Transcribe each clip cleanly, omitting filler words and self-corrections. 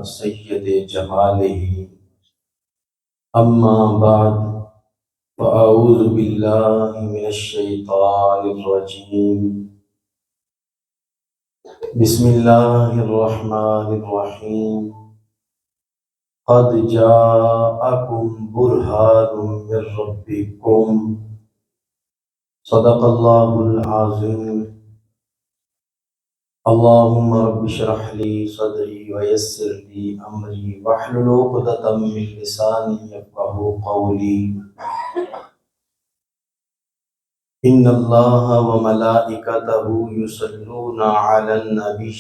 سید جمالہ اما بعد فاعوذ باللہ من الشیطان الرجیم بسم اللہ الرحمن الرحیم قد جاءکم برہان من ربکم صدق اللہ العظیم اللہم رب اشرح لی صدری ویسر لی امری واحلل عقدۃ من لسانی یفقہوا قولی ان اللہ وملائکتہ یصلون علی النبی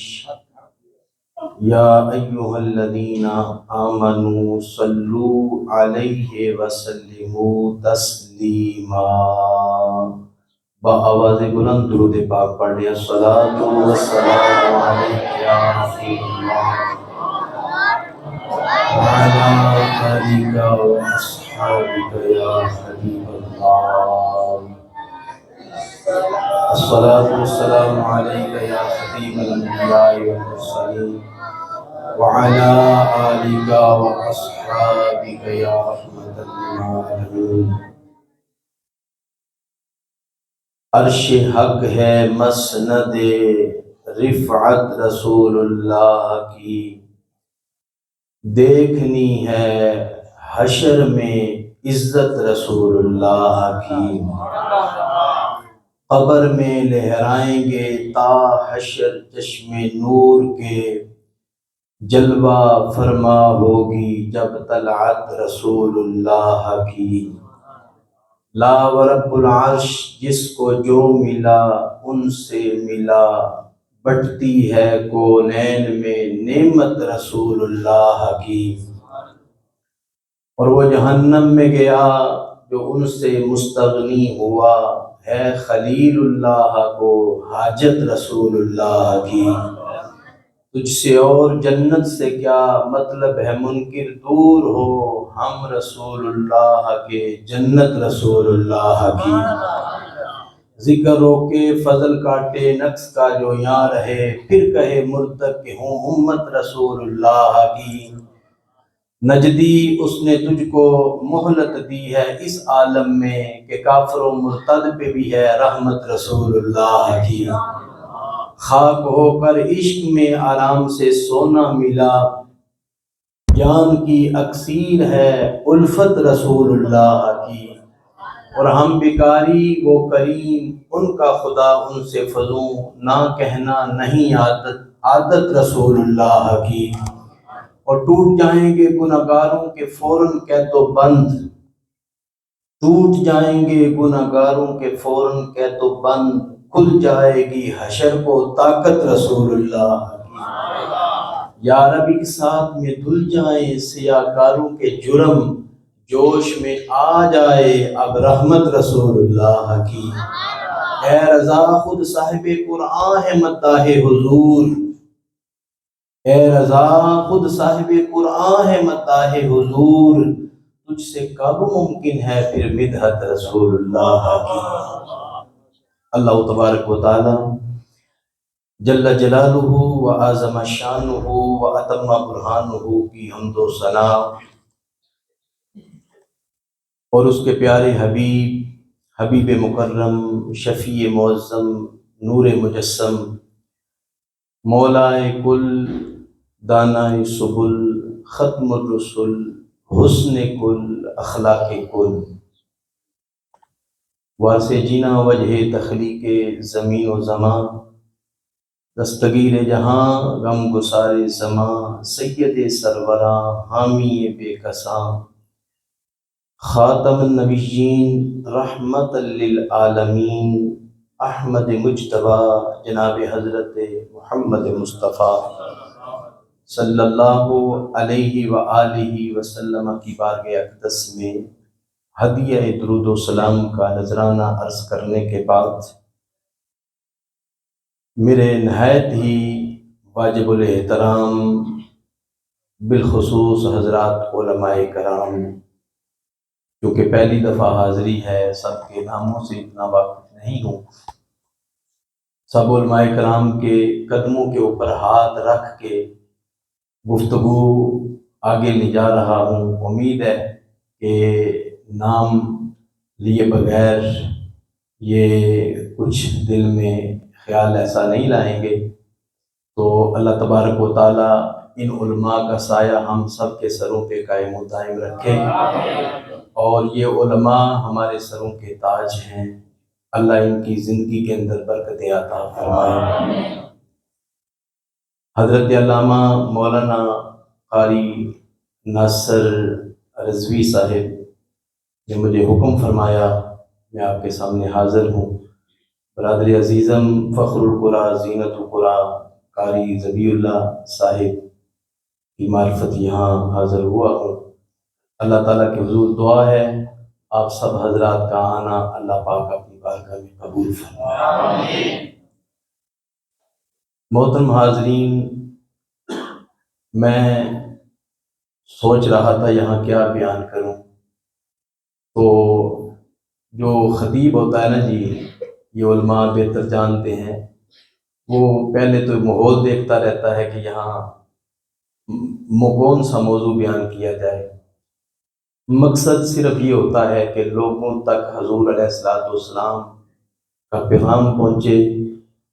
یا ایہا الذین آمنوا صلوا علیہ وسلموا تسلیما۔ با آواز بلند درود پاک پڑھ لیا۔ الصلاۃ والسلام علیک یا رسول اللہ وعلی آلک واصحابک یا حبیب اللہ۔ الصلاۃ والسلام علیک یا خاتم الانبیاء والمرسلین وعلی آلک واصحابک یا رحمۃ للعالمین۔ عرش حق ہے مسند رفعت رسول اللہ کی، دیکھنی ہے حشر میں عزت رسول اللہ کی۔ قبر میں لہرائیں گے تا حشر چشم نور کے، جلوہ فرما ہوگی جب طلعت رسول اللہ کی۔ لا ورب العرش جس کو جو ملا ان سے ملا، بٹتی ہے کونین میں نعمت رسول اللہ کی۔ اور وہ جہنم میں گیا جو ان سے مستغنی ہوا، ہے خلیل اللہ کو حاجت رسول اللہ کی۔ تجھ سے اور جنت سے کیا مطلب ہے منکر دور ہو، ہم رسول اللہ کے جنت رسول اللہ کی۔ ذکر روکے فضل کاٹے نقص کا جو یہاں رہے، پھر کہے مرتب کہ ہوں امت رسول اللہ کی۔ نجدی اس نے تجھ کو مہلت دی ہے اس عالم میں، کہ کافر و مرتد پہ بھی ہے رحمت رسول اللہ کی۔ خاک ہو کر عشق میں آرام سے سونا ملا، جان کی اکسیر ہے الفت رسول اللہ کی۔ اور ہم بھکاری وہ کریم ان کا خدا ان سے فزوں، نہ کہنا نہیں عادت رسول اللہ کی۔ اور ٹوٹ جائیں گے گناہگاروں کے فوراً کہہ تو بند، ٹوٹ جائیں گے گناہگاروں کے فوراً کہہ تو بند، کھل جائے گی حشر کو طاقت رسول اللہ کی۔ یا رب ایک ساتھ میں دھل جائیں سیاکاروں کے جرم، جوش میں آ جائے اب رحمت رسول اللہ کی۔ اے رضا خود صاحب قرآن ہے مداح حضور، اے رضا خود صاحب قرآن ہے مداح حضور، تجھ سے کب ممکن ہے پھر مدحت رسول اللہ کی۔ اللہ تبارک و تعالی جل جلالہ و اعظم شانہ و اتم برہانہ کی حمد و ثنا، اور اس کے پیارے حبیب مکرم، شفیع معظم، نور مجسم، مولائے کل، دانائے سبل، ختم الرسل، حسن کل، اخلاق کل، وارث جینا وجہ تخلیق زمین و زمان، دستگیر جہاں غم گسار زمان، سید سروراں حامی بے کساں، خاتم النبیین رحمت للعالمین، احمد مجتبی جناب حضرت محمد مصطفیٰ صلی اللہ علیہ وآلہ وسلم کی بارگاہ اقدس میں ہدیہ درود و سلام کا نذرانہ عرض کرنے کے بعد، میرے نہایت ہی واجب الاحترام بالخصوص حضرات علماء کرام، کیونکہ پہلی دفعہ حاضری ہے، سب کے ناموں سے اتنا واقف نہیں ہوں، سب علماء کرام کے قدموں کے اوپر ہاتھ رکھ کے گفتگو آگے لے جا رہا ہوں۔ امید ہے کہ نام لیے بغیر یہ کچھ دل میں خیال ایسا نہیں لائیں گے، تو اللہ تبارک و تعالیٰ ان علماء کا سایہ ہم سب کے سروں پہ قائم و دائم رکھے، اور یہ علماء ہمارے سروں کے تاج ہیں، اللہ ان کی زندگی کے اندر برکتیں عطا فرمائے۔ حضرت علامہ مولانا قاری ناصر رضوی صاحب نے مجھے حکم فرمایا، میں آپ کے سامنے حاضر ہوں۔ برادری عزیزم فخر القرا زینت القرا قاری ذبیح اللہ صاحب کی معرفت یہاں حاضر ہوا ہوں۔ اللہ تعالیٰ کے حضور دعا ہے آپ سب حضرات کا آنا اللہ پاک اپنی بارگاہ میں قبول فرمائے۔ محترم حاضرین، میں سوچ رہا تھا یہاں کیا بیان کروں، تو جو خطیب ہوتا ہے نا جی، یہ علماء بہتر جانتے ہیں، وہ پہلے تو ماحول دیکھتا رہتا ہے کہ یہاں کون سا موضوع بیان کیا جائے۔ مقصد صرف یہ ہوتا ہے کہ لوگوں تک حضور علیہ الصلوۃ والسلام کا پیغام پہنچے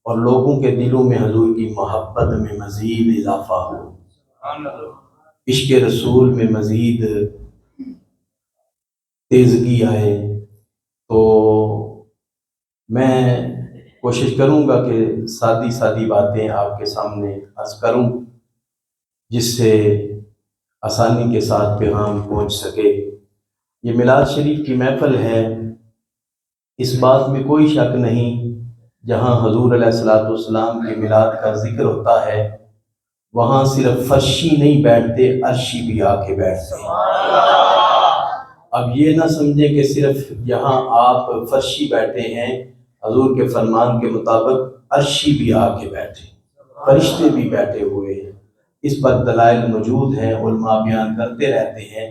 اور لوگوں کے دلوں میں حضور کی محبت میں مزید اضافہ ہو، عشق رسول میں مزید تیزگی آئے۔ تو میں کوشش کروں گا کہ سادی سادی باتیں آپ کے سامنے عرض کروں جس سے آسانی کے ساتھ پیغام پہنچ سکے۔ یہ میلاد شریف کی محفل ہے، اس بات میں کوئی شک نہیں، جہاں حضور علیہ الصلوۃ والسلام کے میلاد کا ذکر ہوتا ہے وہاں صرف فرشی نہیں بیٹھتے، عرشی بھی آ کے بیٹھتے ہیں۔ اب یہ نہ سمجھیں کہ صرف یہاں آپ فرشی بیٹھے ہیں، حضور کے فرمان کے مطابق عرشی بھی آ کے بیٹھے، فرشتے بھی بیٹھے ہوئے ہیں۔ اس پر دلائل موجود ہیں، علماء بیان کرتے رہتے ہیں۔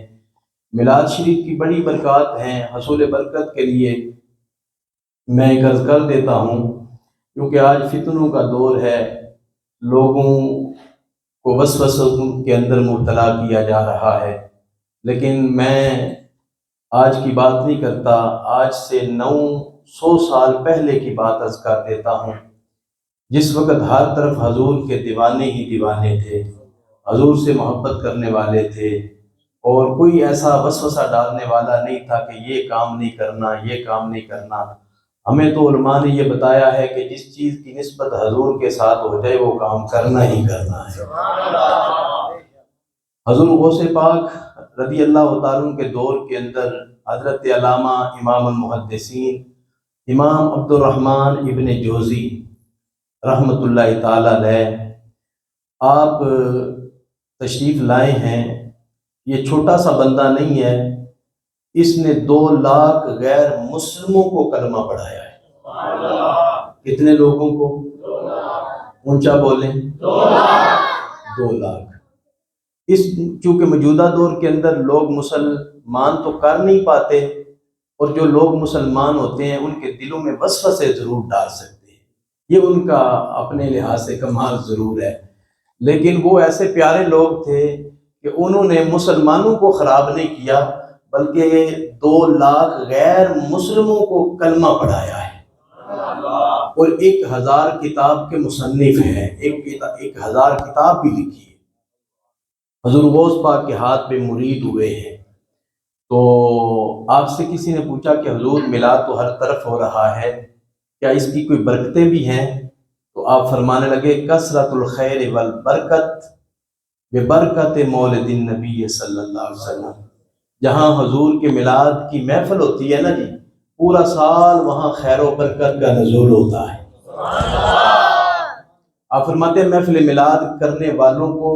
میلاد شریف کی بڑی برکات ہیں۔ حصول برکت کے لیے میں ایک عرض کر دیتا ہوں، کیونکہ آج فتنوں کا دور ہے، لوگوں کو وسوسوں کے اندر مبتلا کیا جا رہا ہے، لیکن میں آج کی بات نہیں کرتا، آج سے 900 سال پہلے کی بات عرض کر دیتا ہوں، جس وقت ہر طرف حضور کے دیوانے ہی دیوانے تھے، حضور سے محبت کرنے والے تھے، اور کوئی ایسا وسوسہ ڈالنے والا نہیں تھا کہ یہ کام نہیں کرنا، یہ کام نہیں کرنا۔ ہمیں تو علماء نے یہ بتایا ہے کہ جس چیز کی نسبت حضور کے ساتھ ہو جائے وہ کام کرنا ہی کرنا ہے۔ حضور غوث پاک رضی اللہ تعالیٰ کے دور کے اندر حضرت علامہ امام المحدثین امام عبد الرحمن ابن جوزی رحمۃ اللہ تعالیٰ علیہ آپ تشریف لائے ہیں۔ یہ چھوٹا سا بندہ نہیں ہے، اس نے 2 لاکھ غیر مسلموں کو کلمہ پڑھایا ہے۔ کتنے لوگوں کو؟ اونچا بولیں، 2 لاکھ۔ اس چونکہ موجودہ دور کے اندر لوگ مسلمان تو کر نہیں پاتے، اور جو لوگ مسلمان ہوتے ہیں ان کے دلوں میں وسوسے ضرور ڈال سکتے ہیں، یہ ان کا اپنے لحاظ سے کمال ضرور ہے، لیکن وہ ایسے پیارے لوگ تھے کہ انہوں نے مسلمانوں کو خراب نہیں کیا بلکہ 2 لاکھ غیر مسلموں کو کلمہ پڑھایا ہے، اور 1000 کتاب کے مصنف ہیں، 1000 کتاب بھی لکھی ہے۔ حضور غوث پاک کے ہاتھ پہ مرید ہوئے ہیں۔ تو آپ سے کسی نے پوچھا کہ حضور میلاد تو ہر طرف ہو رہا ہے، کیا اس کی کوئی برکتیں بھی ہیں؟ تو آپ فرمانے لگے کثرت الخیر والبرکت ببرکت مولد النبی صلی اللہ علیہ وسلم۔ جہاں حضور کے میلاد کی محفل ہوتی ہے نا جی، پورا سال وہاں خیر و برکت کا نزول ہوتا ہے۔ آپ فرماتے ہیں محفل میلاد کرنے والوں کو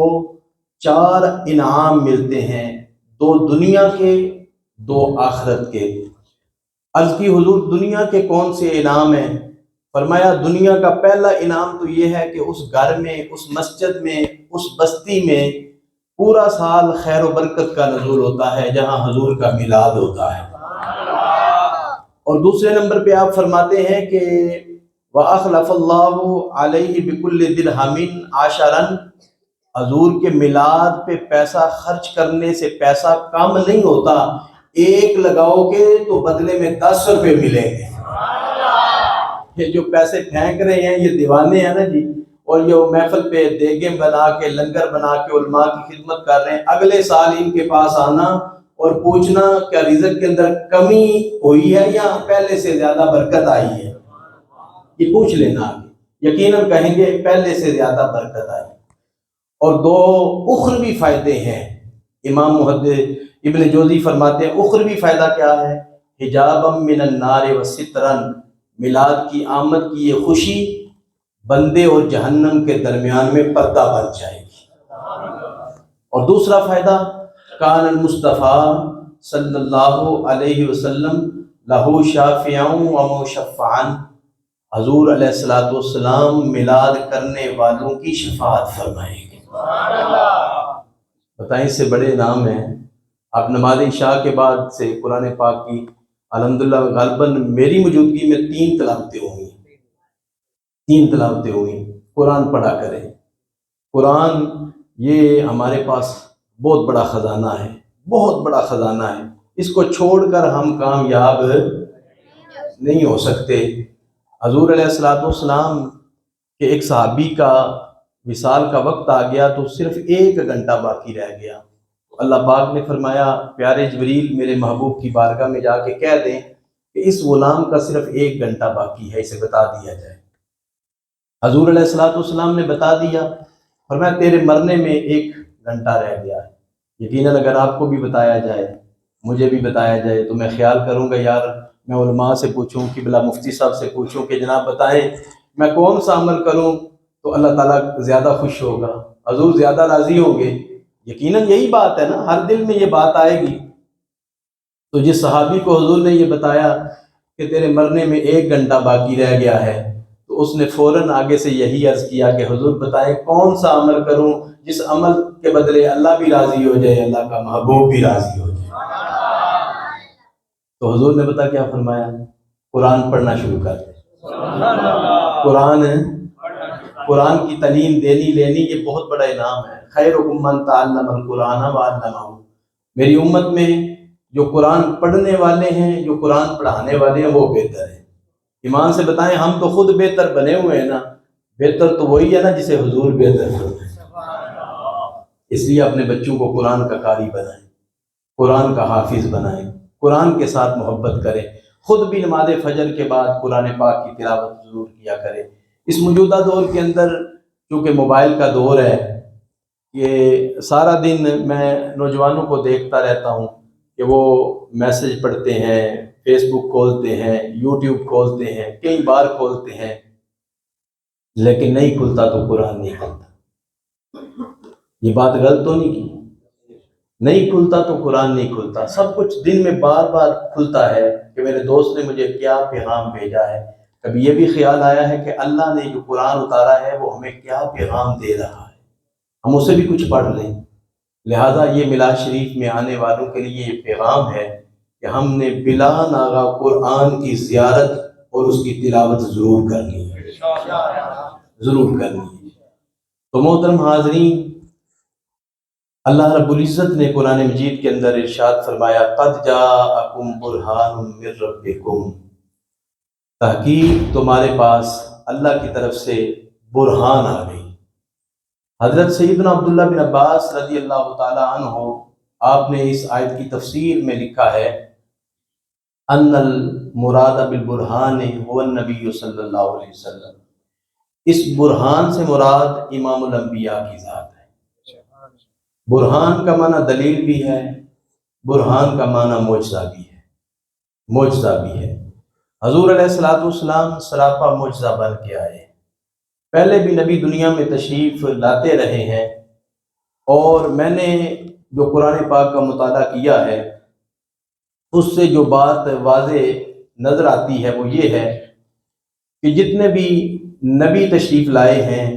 4 انعام ملتے ہیں، 2 دنیا کے، 2 آخرت کے۔ عرض کی حضور دنیا کے کون سے انعام ہیں؟ فرمایا دنیا کا پہلا انعام تو یہ ہے کہ اس گھر میں، اس مسجد میں، اس بستی میں پورا سال خیر و برکت کا نزول ہوتا ہے جہاں حضور کا میلاد ہوتا ہے۔ اور دوسرے نمبر پہ آپ فرماتے ہیں کہ وَأَخْلَفَ اللَّهُ عَلَيْهِ بِكُلِّ دِرْهَمٍ عَشَرًا، حضور کے میلاد پہ پیسہ خرچ کرنے سے پیسہ کم نہیں ہوتا، ایک لگاؤ گے تو بدلے میں 10 روپے ملیں گے۔ یہ جو پیسے پھینک رہے ہیں یہ دیوانے ہیں نا جی، اور یہ محفل پہ دیگیں بنا کے لنگر بنا کے علماء کی خدمت کر رہے ہیں، اگلے سال ان کے پاس آنا اور پوچھنا کیا رزق کے اندر کمی ہوئی ہے یا پہلے سے زیادہ برکت آئی ہے، یہ پوچھ لینا آگے، یقیناً کہیں گے پہلے سے زیادہ برکت آئی۔ اور دو اخروی فائدے ہیں، امام محدث ابن جوزی فرماتے ہیں اخروی فائدہ کیا ہے؟ حجابا من النار و سترن، میلاد کی آمد کی یہ خوشی بندے اور جہنم کے درمیان میں پردہ بن جائے گی۔ اور دوسرا فائدہ، کان المصطفیٰ صلی اللہ علیہ وسلم لہو شافعا و مشفعا، حضور علیہ الصلوۃ والسلام میلاد کرنے والوں کی شفاعت فرمائیں گے۔ بتائیں اس سے بڑے انعام ہیں۔ آپ نماز عشاء کے بعد سے قرآن پاک کی الحمدللہ غالباً میری موجودگی میں 3 تلاوتیں ہوئی، 3 تلاوتیں ہوئی۔ قرآن پڑھا کریں، قرآن یہ ہمارے پاس بہت بڑا خزانہ ہے، بہت بڑا خزانہ ہے، اس کو چھوڑ کر ہم کامیاب نہیں ہو سکتے۔ حضور علیہ الصلوۃ والسلام کے ایک صحابی کا وصال کا وقت آ گیا تو صرف 1 گھنٹہ باقی رہ گیا، اللہ پاک نے فرمایا پیارے جبریل میرے محبوب کی بارگاہ میں جا کے کہہ دیں کہ اس غلام کا صرف 1 گھنٹہ باقی ہے، اسے بتا دیا جائے۔ حضور علیہ الصلوۃ والسلام نے بتا دیا، فرمایا تیرے مرنے میں 1 گھنٹہ رہ گیا ہے۔ یقیناً اگر آپ کو بھی بتایا جائے، مجھے بھی بتایا جائے تو میں خیال کروں گا یار میں علماء سے پوچھوں، قبلہ مفتی صاحب سے پوچھوں کہ جناب بتائیں میں کون سا عمل کروں تو اللہ تعالیٰ زیادہ خوش ہوگا، حضور زیادہ راضی ہوں گے۔ یقیناً یہی بات ہے نا، ہر دل میں یہ بات آئے گی۔ تو جس صحابی کو حضور نے یہ بتایا کہ تیرے مرنے میں 1 گھنٹہ باقی رہ گیا ہے تو اس نے فوراً آگے سے یہی عرض کیا کہ حضور بتائیں کون سا عمل کروں جس عمل کے بدلے اللہ بھی راضی ہو جائے، اللہ کا محبوب بھی راضی ہو جائے۔ تو حضور نے بتا کیا فرمایا؟ قرآن پڑھنا شروع کر دے۔ قرآن کی تعلیم دینی لینی یہ بہت بڑا انعام ہے۔ خیرکم من تعلم القرآن وعلمہ، میری امت میں جو قرآن پڑھنے والے ہیں، جو قرآن پڑھانے والے ہیں وہ بہتر ہیں۔ ایمان سے بتائیں ہم تو خود بہتر بنے ہوئے ہیں نا، بہتر تو وہی ہے نا جسے حضور بہتر فرمائے۔ اس لیے اپنے بچوں کو قرآن کا قاری بنائیں، قرآن کا حافظ بنائیں، قرآن کے ساتھ محبت کریں، خود بھی نماز فجر کے بعد قرآن پاک کی تلاوت ضرور کیا کریں۔ اس موجودہ دور کے اندر چونکہ موبائل کا دور ہے، یہ سارا دن میں نوجوانوں کو دیکھتا رہتا ہوں کہ وہ میسج پڑھتے ہیں، فیس بک کھولتے ہیں، یوٹیوب کھولتے ہیں، کئی بار کھولتے ہیں، لیکن نہیں کھلتا تو قرآن نہیں کھلتا۔ یہ بات غلط تو نہیں کی؟ نہیں کھلتا تو قرآن نہیں کھلتا۔ سب کچھ دن میں بار بار کھلتا ہے کہ میرے دوست نے مجھے کیا پیغام بھیجا ہے۔ کبھی یہ بھی خیال آیا ہے کہ اللہ نے جو قرآن اتارا ہے وہ ہمیں کیا پیغام دے رہا ہے، ہم اسے بھی کچھ پڑھ لیں۔ لہٰذا یہ میلاد شریف میں آنے والوں کے لیے یہ پیغام ہے کہ ہم نے بلا ناغہ قرآن کی زیارت اور اس کی تلاوت ضرور کرنی ہے، ضرور کرنی ہے۔ تو محترم حاضرین، اللہ رب العزت نے قرآن مجید کے اندر ارشاد فرمایا قد جاءکم برہان من ربکم، تحقیق تمہارے پاس اللہ کی طرف سے برہان آ گئی۔ حضرت سیدنا عبداللہ بن عباس رضی اللہ تعالی عنہ، آپ نے اس آیت کی تفسیر میں لکھا ہے ان المراد بالبرہان هو النبی صلی اللہ علیہ وسلم، اس برہان سے مراد امام الانبیاء کی ذات ہے۔ برہان کا معنی دلیل بھی ہے، برہان کا معنی معجزہ بھی ہے، معجزہ بھی ہے۔ حضور علیہ الصلوۃ والسلام سراپا معجزہ بن کے آئے، پہلے بھی نبی دنیا میں تشریف لاتے رہے ہیں، اور میں نے جو قرآن پاک کا مطالعہ کیا ہے اس سے جو بات واضح نظر آتی ہے وہ یہ ہے کہ جتنے بھی نبی تشریف لائے ہیں،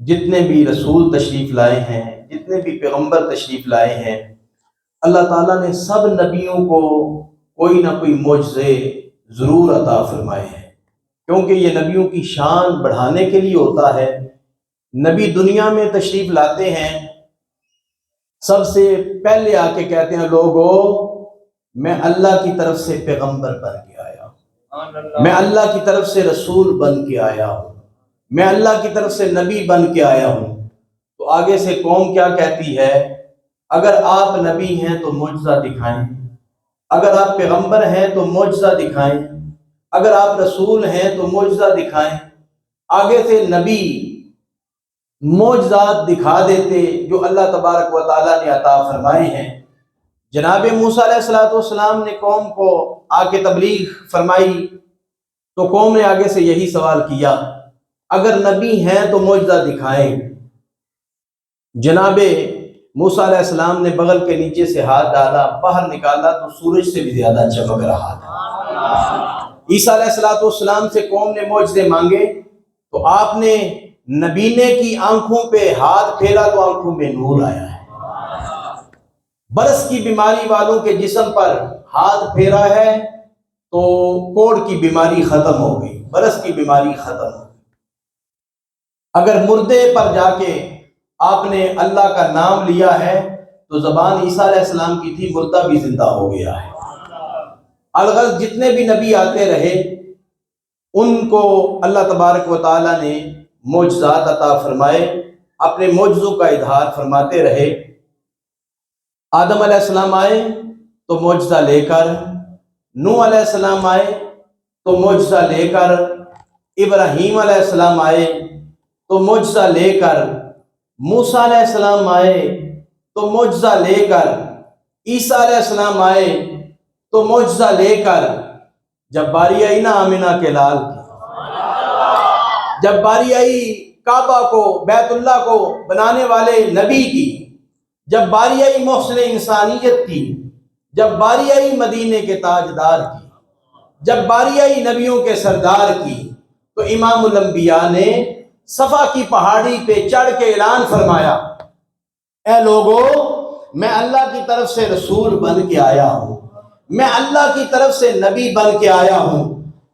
جتنے بھی رسول تشریف لائے ہیں، جتنے بھی پیغمبر تشریف لائے ہیں، اللہ تعالیٰ نے سب نبیوں کو کوئی نہ کوئی معجزے ضرور عطا فرمائے ہیں، کیونکہ یہ نبیوں کی شان بڑھانے کے لیے ہوتا ہے، نبی دنیا میں تشریف لاتے ہیں، سب سے پہلے آ کے کہتے ہیں لوگوں میں اللہ کی طرف سے پیغمبر بن کے آیا ہوں، میں اللہ کی طرف سے رسول بن کے آیا ہوں، میں اللہ کی طرف سے نبی بن کے آیا ہوں۔ تو آگے سے قوم کیا کہتی ہے؟ اگر آپ نبی ہیں تو معجزہ دکھائیں، اگر آپ پیغمبر ہیں تو معجزہ دکھائیں، اگر آپ رسول ہیں تو معجزہ دکھائیں۔ آگے سے نبی معجزات دکھا دیتے جو اللہ تبارک و تعالیٰ نے عطا فرمائے ہیں۔ جناب موسیٰ علیہ السلام نے قوم کو آ کے تبلیغ فرمائی تو قوم نے آگے سے یہی سوال کیا، اگر نبی ہیں تو معجزہ دکھائیں۔ جناب موسیٰ علیہ السلام نے بغل کے نیچے سے ہاتھ ڈالا، باہر نکالا تو سورج سے بھی زیادہ چمک رہا تھا۔ عیسیٰ علیہ السلام سے قوم نے معجزے مانگے تو آپ نے نبینے کی آنکھوں پہ ہاتھ پھیرا تو آنکھوں میں نور آیا ہے۔ برس کی بیماری والوں کے جسم پر ہاتھ پھیرا ہے تو کوڑ کی بیماری ختم ہو گئی، برس کی بیماری ختم ہو گئی۔ اگر مردے پر جا کے آپ نے اللہ کا نام لیا ہے تو زبان عیسیٰ علیہ السلام کی تھی، مردہ بھی زندہ ہو گیا ہے۔ الغرض جتنے بھی نبی آتے رہے ان کو اللہ تبارک و تعالیٰ نے معجزات عطا فرمائے، اپنے معجزوں کا اظہار فرماتے رہے۔ آدم علیہ السلام آئے تو معجزہ لے کر، نوح علیہ السلام آئے تو معجزہ لے کر، ابراہیم علیہ السلام آئے تو معجزہ لے کر، موسیٰ علیہ السلام آئے تو معجزہ لے کر، عیسیٰ علیہ السلام آئے تو معجزہ لے کر، جب باری آئی نا آمنہ کے لال کی، جب باری آئی کعبہ کو، بیت اللہ کو بنانے والے نبی کی، جب باری آئی محسن انسانیت کی، جب باری آئی مدینے کے تاجدار کی، جب باری آئی نبیوں کے سردار کی، تو امام الانبیاء نے صفا کی پہاڑی پہ چڑھ کے اعلان فرمایا، اے لوگو میں اللہ کی طرف سے رسول بن کے آیا ہوں، میں اللہ کی طرف سے نبی بن کے آیا ہوں۔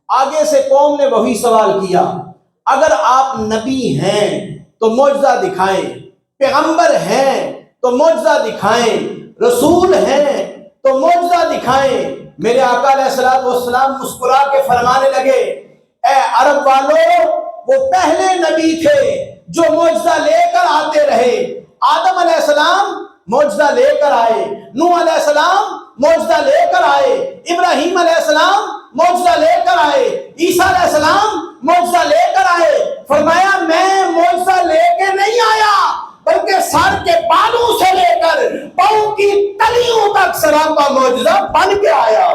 آگے سے قوم نے وہی سوال کیا، اگر آپ نبی ہیں تو معجزہ دکھائیں، پیغمبر ہیں تو معجزہ دکھائیں، رسول ہیں تو معجزہ دکھائیں۔ میرے آقا علیہ السلام مسکرا کے فرمانے لگے، اے عرب والوں، وہ پہلے نبی تھے جو معجزہ لے کر آتے رہے۔ آدم علیہ السلام معجزہ لے کر آئے، نوح علیہ السلام معجزہ لے کر آئے، ابراہیم علیہ السلام معجزہ لے کر آئے، عیسیٰ علیہ السلام معجزہ لے کر آئے۔ فرمایا میں معجزہ لے کے نہیں آیا بلکہ سر کے بالوں سے لے کر پاؤں کی تلیوں تک سراپا معجزہ بن کے آیا۔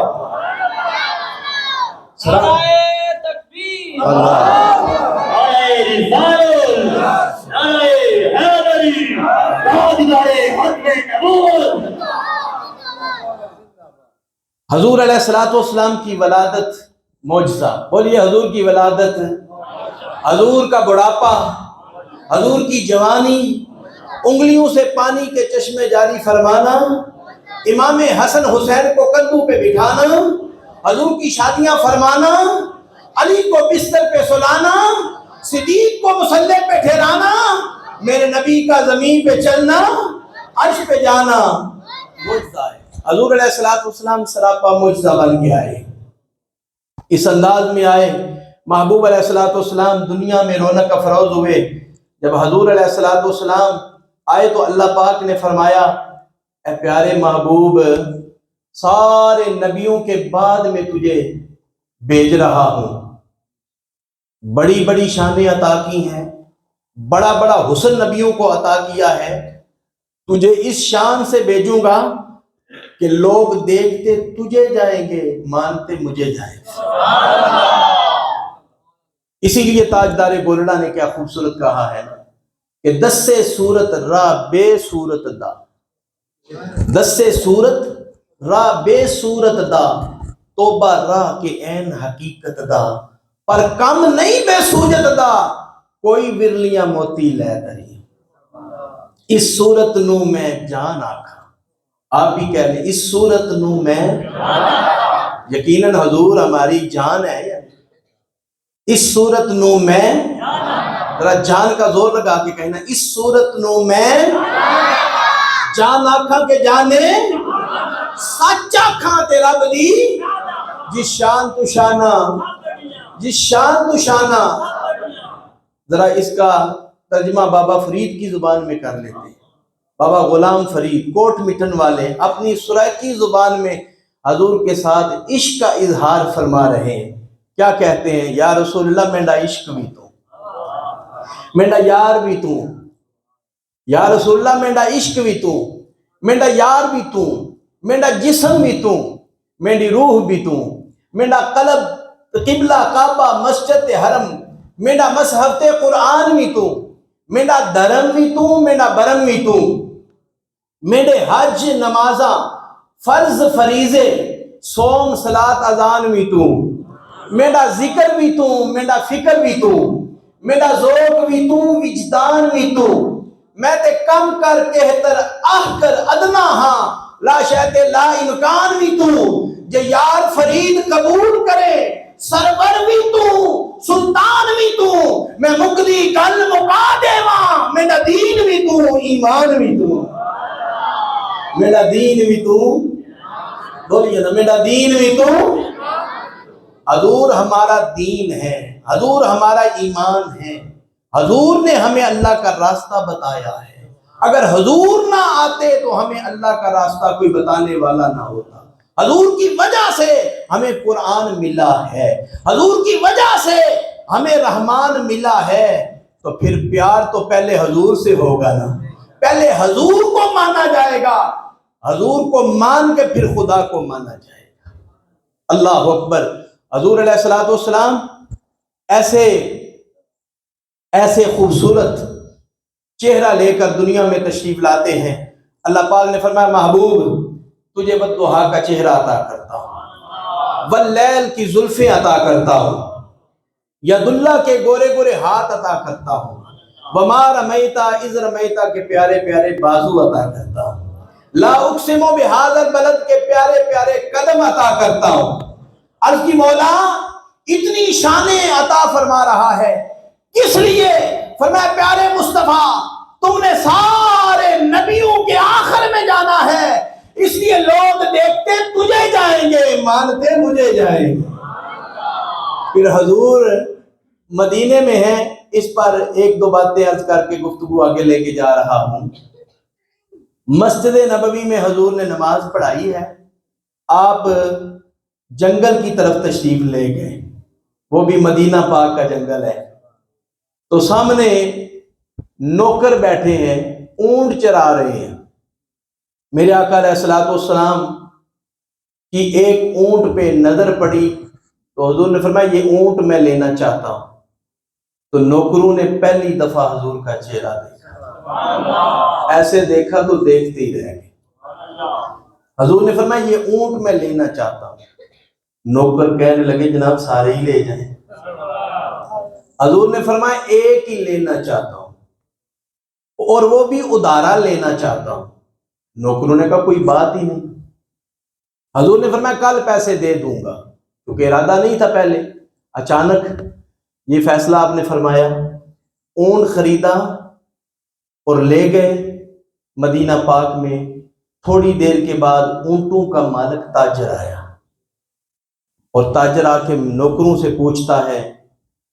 نعرہ تکبیر، نعرہ رسالت، نعرہ حیدری، تاجدار ختم نبوت۔ حضور علیہ السلام کی ولادت معجزہ، بولیے حضور کی ولادت، حضور کا بڑھاپا، حضور کی جوانی، انگلیوں سے پانی کے چشمے جاری فرمانا، امام حسن حسین کو کندھوں پہ بٹھانا، حضور کی شادیاں فرمانا، علی کو بستر پہ سلانا، صدیق کو مصلی پہ ٹھہرانا، میرے نبی کا زمین پہ چلنا، عرش پہ جانا، معجزہ ہے۔ حضور علیہ السلام سراپا معجزہ بن کے آئے، اس انداز میں آئے۔ محبوب علیہ السلام دنیا میں رونق افروز ہوئے۔ جب حضور علیہ السلام آئے تو اللہ پاک نے فرمایا، اے پیارے محبوب، سارے نبیوں کے بعد میں تجھے بھیج رہا ہوں، بڑی بڑی شانیں عطا کی ہیں، بڑا بڑا حسن نبیوں کو عطا کیا ہے، تجھے اس شان سے بھیجوں گا کہ لوگ دیکھتے تجھے جائیں گے، مانتے مجھے جائیں گے۔ اسی لیے تاجدار گولڑا نے کیا خوبصورت کہا ہے کہ دسے صورت را بے صورت دا، دسے صورت را بے صورت دا، توبہ راہ کے عین حقیقت دا، پر کم نہیں بے سوجت دا، کوئی ورلیاں موتی لے دری، اس صورت نو میں جان آکھا۔ آپ بھی کہہ لیں اس صورت نو میں، یقیناً حضور ہماری جان ہے، اس صورت نو میں ذرا جان کا زور لگا کے کہنا اس صورت نو میں جان آکھاں کے جانے سچا کھاں تیرا بلی جس شان تو شانہ جس شان تو شانہ. ذرا اس کا ترجمہ بابا فرید کی زبان میں کر لیتے ہیں. بابا غلام فرید کوٹ مٹن والے اپنی سرائکی زبان میں حضور کے ساتھ عشق کا اظہار فرما رہے ہیں. کیا کہتے ہیں؟ یا رسول اللہ مینڈا عشق بھی تو مینڈا یار بھی تو یا رسول اللہ مینڈا عشق بھی تو مینڈا یار بھی تو مینڈا جسم بھی تو مینڈی روح بھی تو مینڈا قلب قبلہ کعبہ مسجد حرم مینڈا مصحف قرآن بھی تو مینڈا دھرم بھی تو مینڈا برم بھی تو میرے حج نمازاں فرض فریضے سوم صلاۃ اذان بھی تو میرا ذکر بھی تو میرا فکر بھی تو میرا ذوق بھی تو وجدان بھی تو میں تے کم کر کہتر آہ کر ادنا ہاں لا شہد لا امکان بھی تو جے یار فرید قبول کرے سرور بھی تو سلطان بھی تو میں مقدی گل مقا دیواں میرا دین بھی تو ایمان بھی تو میرا دین بھی تو بولیے نا میرا دین بھی تو. حضور ہمارا دین ہے حضور ہمارا ایمان ہے حضور نے ہمیں اللہ کا راستہ بتایا ہے. اگر حضور نہ آتے تو ہمیں اللہ کا راستہ کوئی بتانے والا نہ ہوتا. حضور کی وجہ سے ہمیں قرآن ملا ہے حضور کی وجہ سے ہمیں رحمان ملا ہے. تو پھر پیار تو پہلے حضور سے ہوگا نا. پہلے حضور کو مانا جائے گا حضور کو مان کے پھر خدا کو مانا جائے گا. اللہ اکبر. حضور علیہ الصلوۃ والسلام ایسے خوبصورت چہرہ لے کر دنیا میں تشریف لاتے ہیں. اللہ پاک نے فرمایا محبوب تجھے والضحیٰ کا چہرہ عطا کرتا ہوں واللیل کی زلفیں عطا کرتا ہوں ید اللہ کے گورے گورے ہاتھ عطا کرتا ہوں وما رمیتا اذ رمیتا کے پیارے پیارے بازو عطا کرتا ہوں لا اقسم بہذا البلد کے پیارے پیارے قدم عطا کرتا ہوں. عرض کی مولا اتنی شانیں عطا فرما رہا ہے کس لیے؟ فرمایا پیارے مصطفیٰ تم نے سارے نبیوں کے آخر میں جانا ہے اس لیے لوگ دیکھتے تجھے جائیں گے مانتے مجھے جائیں گے. پھر حضور مدینے میں ہیں. اس پر ایک دو باتیں عرض کر کے گفتگو آگے لے کے جا رہا ہوں. مسجد نبوی میں حضور نے نماز پڑھائی ہے. آپ جنگل کی طرف تشریف لے گئے وہ بھی مدینہ پاک کا جنگل ہے. تو سامنے نوکر بیٹھے ہیں اونٹ چرا رہے ہیں. میرے آقا علیہ الصلوۃ والسلام کی ایک اونٹ پہ نظر پڑی تو حضور نے فرمایا یہ اونٹ میں لینا چاہتا ہوں. تو نوکروں نے پہلی دفعہ حضور کا چہرہ دیکھا ایسے دیکھا تو دیکھتے ہی رہ گئے. حضور نے فرمایا یہ اونٹ میں لینا چاہتا ہوں. نوکر کہنے لگے جناب سارے ہی لے جائیں. حضور نے فرمایا ایک ہی لینا چاہتا ہوں اور وہ بھی ادارہ لینا چاہتا ہوں. نوکروں نے کہا کوئی بات ہی نہیں. حضور نے فرمایا کل پیسے دے دوں گا کیونکہ ارادہ نہیں تھا پہلے. اچانک یہ فیصلہ آپ نے فرمایا اونٹ خریدا اور لے گئے مدینہ پاک میں. تھوڑی دیر کے بعد اونٹوں کا مالک تاجر آیا اور تاجر آ کے نوکروں سے پوچھتا ہے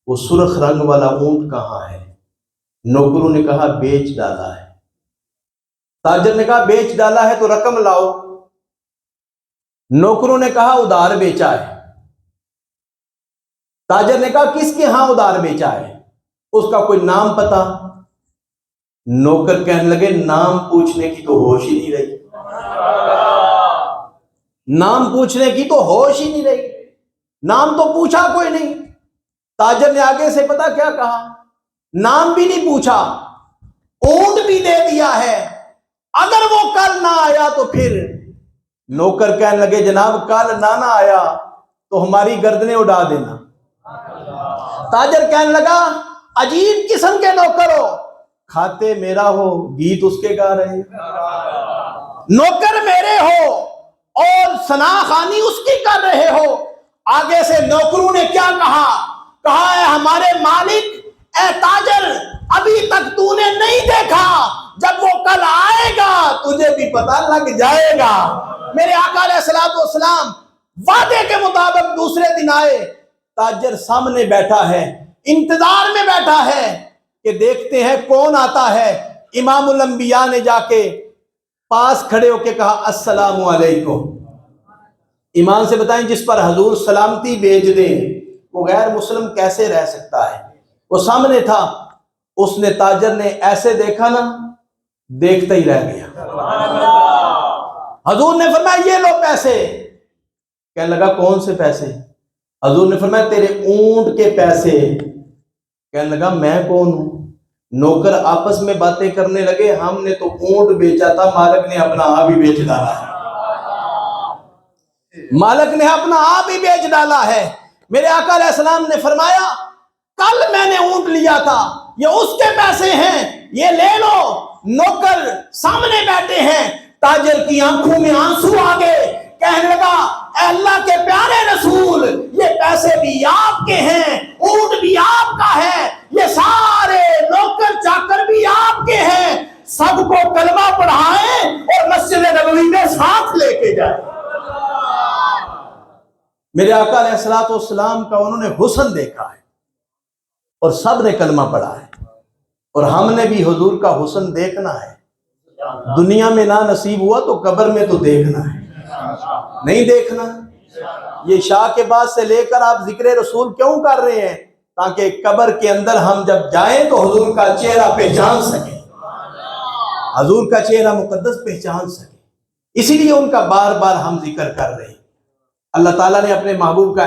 وہ سرخ رنگ والا اونٹ کہاں ہے؟ نوکروں نے کہا بیچ ڈالا ہے. تاجر نے کہا بیچ ڈالا ہے تو رقم لاؤ. نوکروں نے کہا ادھار بیچا ہے. تاجر نے کہا کس کے ہاں ادھار بیچا ہے؟ اس کا کوئی نام پتا؟ نوکر کہنے لگے نام پوچھنے کی تو ہوش ہی نہیں رہی. نام پوچھنے کی تو ہوش ہی نہیں رہی. نام تو پوچھا کوئی نہیں. تاجر نے آگے سے پتا کیا کہا؟ نام بھی نہیں پوچھا اونٹ بھی دے دیا ہے. اگر وہ کل نہ آیا تو پھر؟ نوکر کہنے لگے جناب کل نہ آیا تو ہماری گردنیں اڑا دینا. تاجر کہنے لگا عجیب قسم کے نوکر ہو کھاتے میرا ہو گیت اس کے گا رہے. نوکر میرے ہو اور ثناخوانی اس کی کر رہے ہو. آگے سے نوکروں نے کیا کہا؟ کہا ہے ہمارے مالک اے تاجر ابھی تک تو نے نہیں دیکھا، جب وہ کل آئے گا تجھے بھی پتہ لگ جائے گا۔ میرے آقا علیہ الصلوۃ والسلام وعدے کے مطابق دوسرے دن آئے، تاجر سامنے بیٹھا ہے، انتظار میں بیٹھا ہے کہ دیکھتے ہیں کون آتا ہے۔ امام الانبیاء نے جا کے پاس کھڑے ہو کے کہا السلام علیکم۔ ایمان سے بتائیں جس پر حضور سلامتی بھیج دیں وہ غیر مسلم کیسے رہ سکتا ہے؟ وہ سامنے تھا، اس نے تاجر نے ایسے دیکھا نا، دیکھتا ہی رہ گیا۔ حضور نے فرمایا یہ لو پیسے۔ کہنے لگا کون سے پیسے؟ حضور نے فرمایا تیرے اونٹ کے پیسے۔ کہنے لگا میں کون ہوں؟ نوکر آپس میں باتیں کرنے لگے، ہم نے تو اونٹ بیچا تھا، مالک نے اپنا آپ ہی بیچ ڈالا ہے، مالک نے اپنا آپ ہی بیچ ڈالا ہے۔ میرے آقا علیہ السلام نے فرمایا کل میں نے اونٹ لیا تھا، یہ اس کے پیسے ہیں، یہ لے لو۔ نوکر سامنے بیٹھے ہیں، تاجر کی آنکھوں میں آنسو آ گئے، کہنے لگا اے اللہ کے پیارے رسول، یہ پیسے بھی آپ کے ہیں، اونٹ بھی آپ کا ہے، یہ سارے نوکر چاکر بھی آپ کے ہیں، سب کو کلمہ پڑھائیں اور مسجد نبوی میں ساتھ لے کے جائیں۔ میرے آقا علیہ الصلوۃ والسلام کا انہوں نے حسن دیکھا ہے اور سب نے کلمہ پڑھا ہے، اور ہم نے بھی حضور کا حسن دیکھنا ہے۔ دنیا میں نہ نصیب ہوا تو قبر میں تو دیکھنا ہے، نہیں دیکھنا؟ یہ شاہ کے بعد سے لے کر آپ ذکر رسول کیوں کر رہے ہیں؟ تاکہ قبر کے اندر ہم جب جائیں تو حضور کا چہرہ پہچان سکیں، حضور کا چہرہ مقدس پہچان سکیں، اسی لیے ان کا بار بار ہم ذکر کر رہے ہیں۔ اللہ تعالیٰ نے اپنے محبوب کا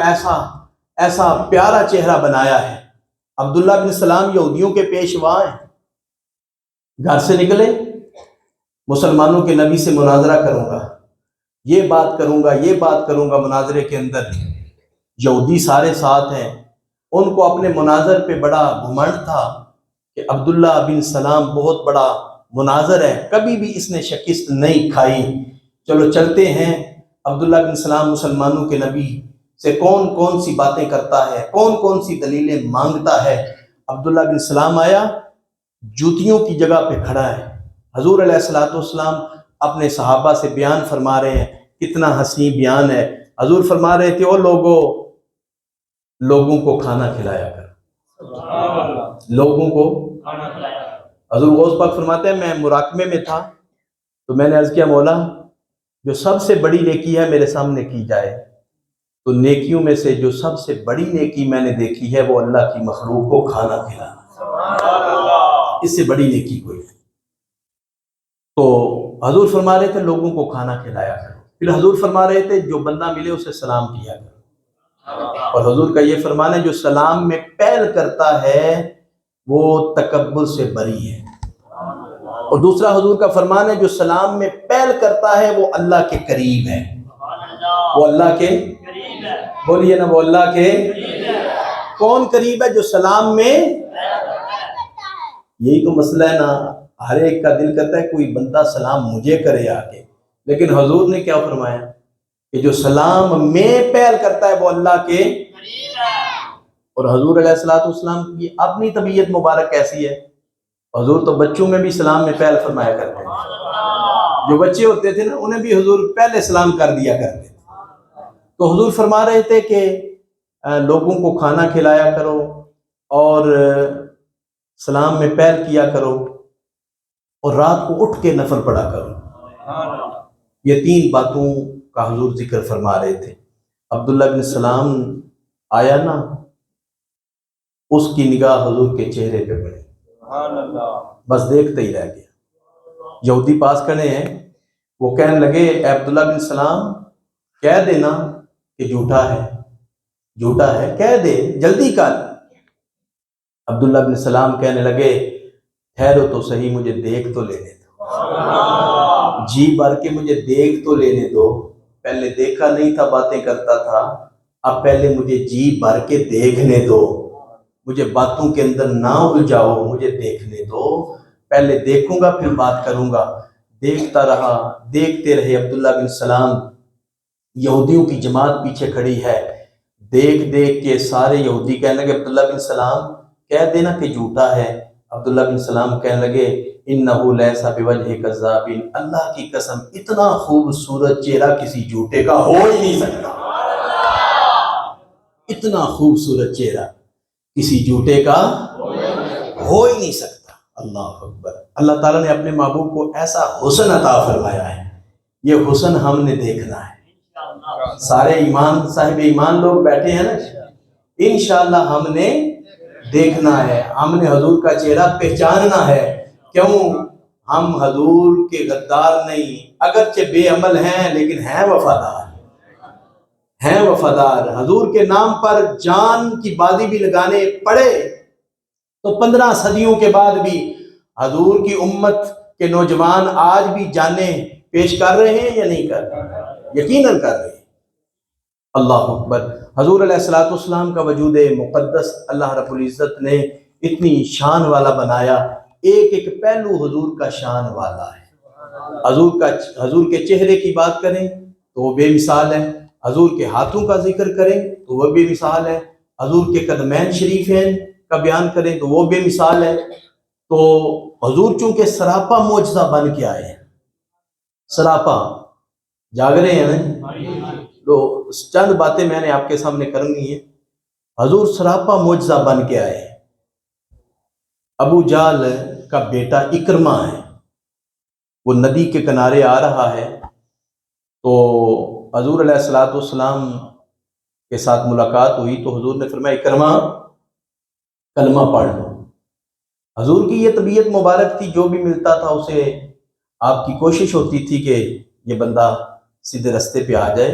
ایسا پیارا چہرہ بنایا ہے۔ عبداللہ بن سلام یہودیوں کے پیشوا ہیں، گھر سے نکلے، مسلمانوں کے نبی سے مناظرہ کروں گا، یہ بات کروں گا، مناظرے کے اندر یہودی سارے ساتھ ہیں، ان کو اپنے مناظر پہ بڑا گھمنڈ تھا کہ عبداللہ بن سلام بہت بڑا مناظر ہے، کبھی بھی اس نے شکست نہیں کھائی، چلو چلتے ہیں۔ عبداللہ بن سلام مسلمانوں کے نبی سے کون کون سی باتیں کرتا ہے، کون کون سی دلیلیں مانگتا ہے۔ عبداللہ بن سلام آیا، جوتیوں کی جگہ پہ کھڑا ہے، حضور علیہ الصلوۃ والسلام اپنے صحابہ سے بیان فرما رہے ہیں، کتنا حسین بیان ہے۔ حضور فرما رہے تھے او لوگوں کو کھانا کھلایا کر، لوگوں کو۔ حضور غوث پاک فرماتے ہیں میں مراقبے میں تھا تو میں نے عرض کیا مولا جو سب سے بڑی نیکی ہے میرے سامنے کی جائے، تو نیکیوں میں سے جو سب سے بڑی نیکی میں نے دیکھی ہے وہ اللہ کی مخلوق کو کھانا کھلانا، اس سے بڑی نیکی کوئی نہیں۔ تو حضور فرما رہے تھے لوگوں کو کھانا کھلایا کرو، پھر حضور فرما رہے تھے جو بندہ ملے اسے سلام کیا کرو، اور حضور کا یہ فرمان ہے جو سلام میں پہل کرتا ہے وہ تکبر سے بری ہے، اور دوسرا حضور کا فرمان ہے جو سلام میں پہل کرتا ہے وہ اللہ کے قریب ہے، وہ اللہ کے بولیے نا، وہ اللہ کے کون قریب ہے؟ جو سلام میں، یہی تو مسئلہ ہے نا، ہر ایک کا دل کرتا ہے کوئی بندہ سلام مجھے کرے آگے، لیکن حضور نے کیا فرمایا کہ جو سلام میں پہل کرتا ہے وہ اللہ کے، اور حضور علیہ الصلوۃ والسلام کی اپنی طبیعت مبارک کیسی ہے، حضور تو بچوں میں بھی سلام میں پہل فرمایا کرتے ہیں، جو بچے ہوتے تھے نا انہیں بھی حضور پہلے سلام کر دیا کرتے تھے۔ تو حضور فرما رہے تھے کہ لوگوں کو کھانا کھلایا کرو اور سلام میں پہل کیا کرو، اور رات کو اٹھ کے نفل پڑھا کرو۔ یہ تین باتوں کا حضور ذکر فرما رہے تھے۔ عبداللہ بن سلام آیا نا، اس کی نگاہ حضور کے چہرے پہ پڑی، بس دیکھتے ہی رہ گیا۔ یہودی پاس کھڑے ہیں، وہ کہنے لگے اے عبداللہ بن سلام کہہ دینا کہ جھوٹا ہے، کہہ دے، جلدی کر۔ عبداللہ بن سلام کہنے لگے ٹھہرو تو صحیح، مجھے دیکھ تو لینے دو، جی بھر کے مجھے دیکھ تو لینے دو، پہلے دیکھا نہیں تھا باتیں کرتا تھا، اب پہلے مجھے جی بھر کے دیکھنے دو، مجھے باتوں کے اندر نہ الجھاؤ، مجھے دیکھنے دو، پہلے دیکھوں گا پھر بات کروں گا۔ دیکھتا رہا، دیکھتے رہے عبداللہ بن سلام، یہودیوں کی جماعت پیچھے کھڑی ہے، دیکھ دیکھ کے سارے یہودی کہنے لگے عبداللہ بن سلام کہہ دینا کہ جھوٹا ہے۔ عبداللہ بن سلام کہنے لگے انہو لیسا بوجہ کذاب، اللہ کی قسم اتنا خوبصورت چہرہ کسی جھوٹے کا ہو ہی نہیں سکتا، اتنا خوبصورت چہرہ کسی جھوٹے کا ہو ہی نہیں سکتا۔ اللہ اکبر۔ اللہ تعالیٰ نے اپنے محبوب کو ایسا حسن عطا فرمایا ہے، یہ حسن ہم نے دیکھنا ہے۔ سارے ایمان صاحب ایمان لوگ بیٹھے ہیں نا، انشاءاللہ ہم نے دیکھنا ہے، ہم نے حضور کا چہرہ پہچاننا ہے۔ کیوں؟ ہم حضور کے غدار نہیں، اگرچہ بے عمل ہیں لیکن ہیں وفادار، ہیں وفادار۔ حضور کے نام پر جان کی بازی بھی لگانے پڑے تو 15 صدیوں کے بعد بھی حضور کی امت کے نوجوان آج بھی جانیں پیش کر رہے ہیں یا نہیں کر رہے؟ یقیناً کر رہے ہیں۔ اللہ اکبر۔ حضور علیہ السلام کا وجود مقدس اللہ رب العزت نے اتنی شان والا بنایا، ایک ایک پہلو حضور کا شان والا ہے۔ حضور کے چہرے کی بات کریں تو وہ بے مثال ہے، حضور کے ہاتھوں کا ذکر کریں تو وہ بے مثال ہے، حضور کے قدمین شریفین کا بیان کریں تو وہ بے مثال ہے۔ تو حضور چونکہ سراپا معجزہ بن کے آئے ہیں، سراپا جاگ رہے ہیں نا، تو چند باتیں میں نے آپ کے سامنے کرنی ہے۔ حضور سراپا معجزہ بن کے آئے ہیں۔ ابو جہل کا بیٹا اکرمہ ہے، وہ ندی کے کنارے آ رہا ہے تو حضور علیہ السلام کے ساتھ ملاقات ہوئی تو حضور نے فرمایا اکرمہ کلمہ پڑھ لو۔ حضور کی یہ طبیعت مبارک تھی، جو بھی ملتا تھا اسے آپ کی کوشش ہوتی تھی کہ یہ بندہ سیدھے رستے پہ آ جائے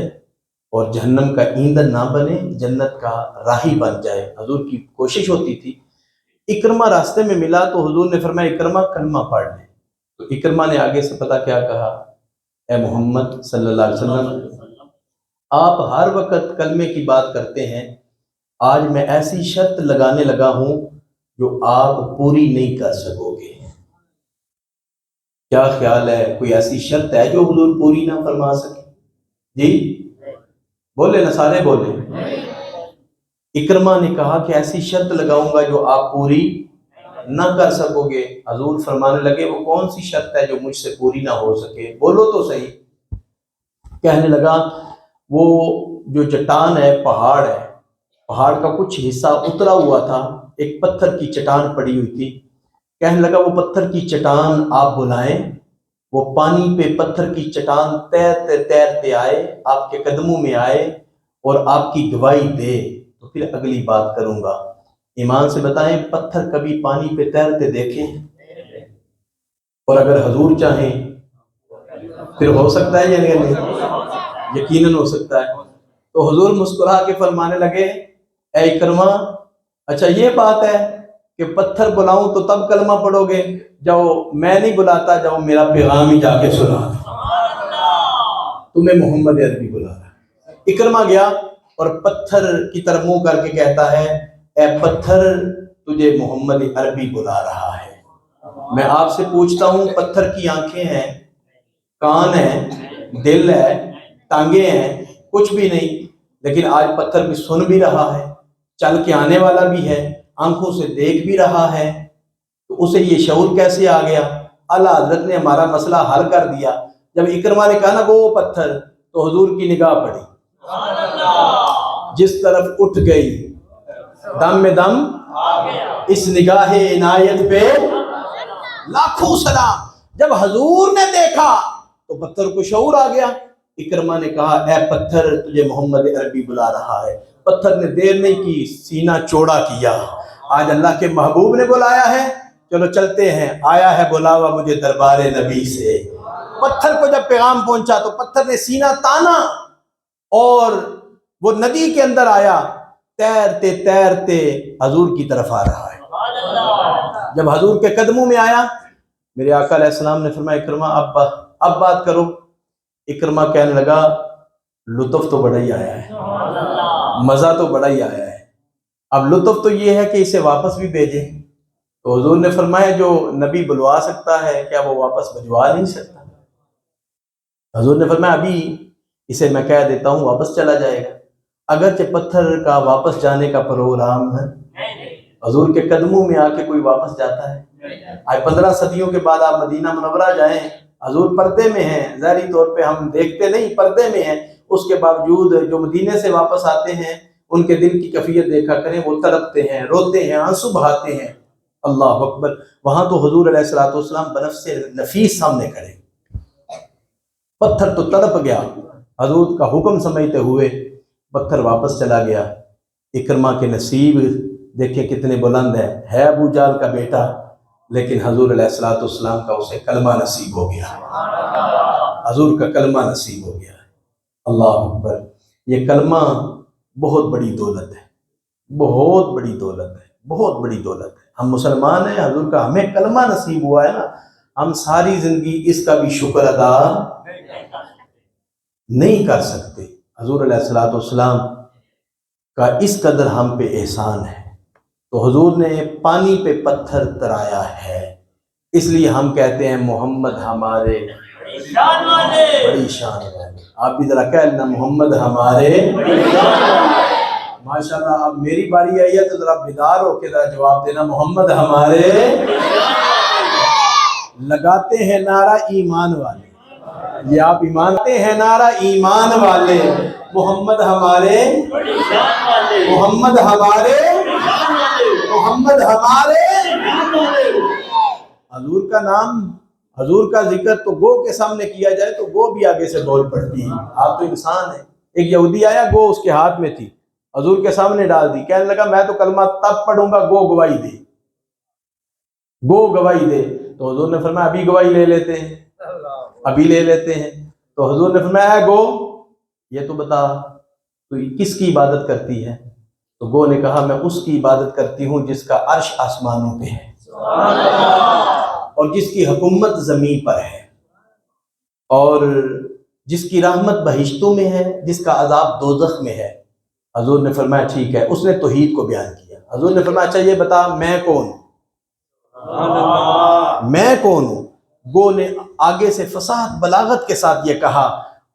اور جہنم کا ایندھن نہ بنے، جنت کا راہی بن جائے، حضور کی کوشش ہوتی تھی۔ اکرمہ راستے میں ملا تو حضور نے فرمایا اکرمہ کلمہ پڑھ لے۔ تو اکرمہ نے آگے سے پتہ کیا کہا؟ اے محمد صلی اللہ علیہ وسلم، آپ ہر وقت کلمے کی بات کرتے ہیں، آج میں ایسی شرط لگانے لگا ہوں جو آپ پوری نہیں کر سکو گے۔ کیا خیال ہے، کوئی ایسی شرط ہے جو حضور پوری نہ فرما سکے؟ جی بولے نا، سارے بولے۔ اکرمہ نے کہا کہ ایسی شرط لگاؤں گا جو آپ پوری نہ کر سکو گے۔ حضور فرمانے لگے وہ کون سی شرط ہے جو مجھ سے پوری نہ ہو سکے؟ بولو تو صحیح۔ کہنے لگا وہ جو چٹان ہے، پہاڑ ہے، پہاڑ کا کچھ حصہ اترا ہوا تھا، ایک پتھر کی چٹان پڑی ہوئی تھی۔ کہنے لگا وہ پتھر کی چٹان آپ بلائیں، وہ پانی پہ پتھر کی چٹان تیرتے تیرتے آئے، آپ کے قدموں میں آئے اور آپ کی گواہی دے تو پھر اگلی بات کروں گا۔ ایمان سے بتائیں، پتھر کبھی پانی پہ تیرتے دیکھیں؟ اور اگر حضور چاہیں پھر ہو سکتا ہے یا نہیں؟ یقیناً ہو سکتا ہے۔ تو حضور مسکرا کے فرمانے لگے اے اکرمہ، اچھا یہ بات ہے کہ پتھر بلاؤں تو تب کلمہ پڑھو گے؟ جاؤ، میں نہیں بلاتا، جاؤ میرا پیغام ہی جا کے سنا دو، تمہیں محمد عربی بلا رہا ہے۔ اکرمہ گیا اور پتھر کی طرف منہ کر کے کہتا ہے اے پتھر، تجھے محمد عربی بلا رہا ہے۔ میں آپ سے پوچھتا ہوں، پتھر کی آنکھیں ہیں، کان ہیں، دل ہے، ٹانگیں ہیں، کچھ بھی نہیں، لیکن آج پتھر بھی سن بھی رہا ہے، چل کے آنے والا بھی ہے، آنکھوں سے دیکھ بھی رہا ہے، تو اسے یہ شعور کیسے آ گیا؟ اللہ حضرت نے ہمارا مسئلہ حل کر دیا۔ جب اکرمہ نے کہا نا وہ پتھر، تو حضور کی نگاہ پڑی، جس طرف اٹھ گئی دم میں دم اس نگاہ عنایت پہ لاکھوں سلام۔ جب حضور نے دیکھا تو پتھر کو شعور آ گیا۔ اکرمہ نے کہا اے پتھر، تجھے محمد عربی بلا رہا ہے۔ پتھر نے دیر نہیں کی، سینہ چوڑا کیا، آج اللہ کے محبوب نے بلایا ہے، چلو چلتے ہیں، آیا ہے بلاوا مجھے دربار نبی سے۔ پتھر کو جب پیغام پہنچا تو پتھر نے سینہ تانا اور وہ ندی کے اندر آیا، تیرتے تیرتے حضور کی طرف آ رہا ہے۔ جب حضور کے قدموں میں آیا، میرے آقا علیہ السلام نے فرمایا اکرمہ اب بات کرو۔ اکرمہ کہنے لگا لطف تو بڑا ہی آیا ہے، مزہ تو بڑا ہی آیا ہے، اب لطف تو یہ ہے کہ اسے واپس بھی بھیجیں۔ تو حضور نے فرمایا جو نبی بلوا سکتا ہے کیا وہ واپس بھجوا نہیں سکتا؟ حضور نے فرمایا ابھی اسے میں کہہ دیتا ہوں واپس چلا جائے گا، اگرچہ پتھر کا واپس جانے کا پروگرام حضور کے قدموں میں آ کے کوئی واپس جاتا ہے؟ آج 15 صدیوں کے بعد آپ مدینہ منورہ جائیں، حضور پردے میں ہیں، ظاہری طور پہ ہم دیکھتے نہیں، پردے میں ہیں، اس کے باوجود جو مدینے سے واپس آتے ہیں ان کے دل کی کیفیت دیکھا کریں، وہ تڑپتے ہیں، روتے ہیں، آنسو بہاتے ہیں۔ اللہ اکبر۔ وہاں تو حضور علیہ الصلوۃ والسلام بنفس نفیس سامنے کھڑے، پتھر تو تڑپ گیا، حضور کا حکم سمجھتے ہوئے پتھر واپس چلا گیا۔ اکرمہ کے نصیب دیکھیں کتنے بلند ہے ابو جہل کا بیٹا، لیکن حضور علیہ الصلوۃ والسلام کا اسے کلمہ نصیب ہو گیا، حضور کا کلمہ نصیب ہو گیا۔ اللہ اکبر۔ یہ کلمہ بہت بڑی دولت ہے، بہت بڑی دولت ہے، بہت بڑی دولت ہے۔ ہم مسلمان ہیں، حضور کا ہمیں کلمہ نصیب ہوا ہے نا، ہم ساری زندگی اس کا بھی شکر ادا نہیں کر سکتے۔ حضور علیہ الصلوۃ والسلام کا اس قدر ہم پہ احسان ہے، تو حضور نے پانی پہ پتھر ترایا ہے، اس لیے ہم کہتے ہیں محمد ہمارے شان والے، بڑی شان والے۔ آپ بھی ذرا کہہ لینا محمد ہمارے ماشاءاللہ۔ اب میری باری آئی ہے تو ذرا بیدار ہو کے ذرا جواب دینا، محمد ہمارے لگاتے ہیں نعرہ ایمان والے، یہ آپ ایمان لگاتے ہیں نعرہ ایمان والے، محمد ہمارے، شان والے، محمد ہمارے، شان والے، محمد ہمارے۔ شان والے۔ حضور کا نام، حضور کا ذکر تو گو کے سامنے کیا جائے تو گو بھی آگے سے بول پڑتی ہے، آپ تو انسان ہیں۔ ایک یہودی آیا، گو اس کے ہاتھ میں تھی، حضور کے سامنے ڈال دی، کہنے لگا میں تو کلمہ تب پڑھوں گا گو گواہی دے، گو گواہی دے۔ تو حضور نے فرمایا ابھی گواہی لے لیتے ہیں، ابھی لے لیتے ہیں۔ تو حضور نے فرمایا اے گو یہ تو بتا تو کس کی عبادت کرتی ہے؟ تو گو نے کہا میں اس کی عبادت کرتی ہوں جس کا عرش آسمانوں پہ ہے اور جس کی حکومت زمین پر ہے اور جس کی رحمت بہشتوں میں ہے، جس کا عذاب دوزخ میں ہے۔ حضور نے فرمایا ٹھیک ہے، اس نے توحید کو بیان کیا۔ حضور نے فرمایا اچھا یہ بتا میں کون ہوں، میں کون ہوں؟ گو نے آگے سے فصاحت بلاغت کے ساتھ یہ کہا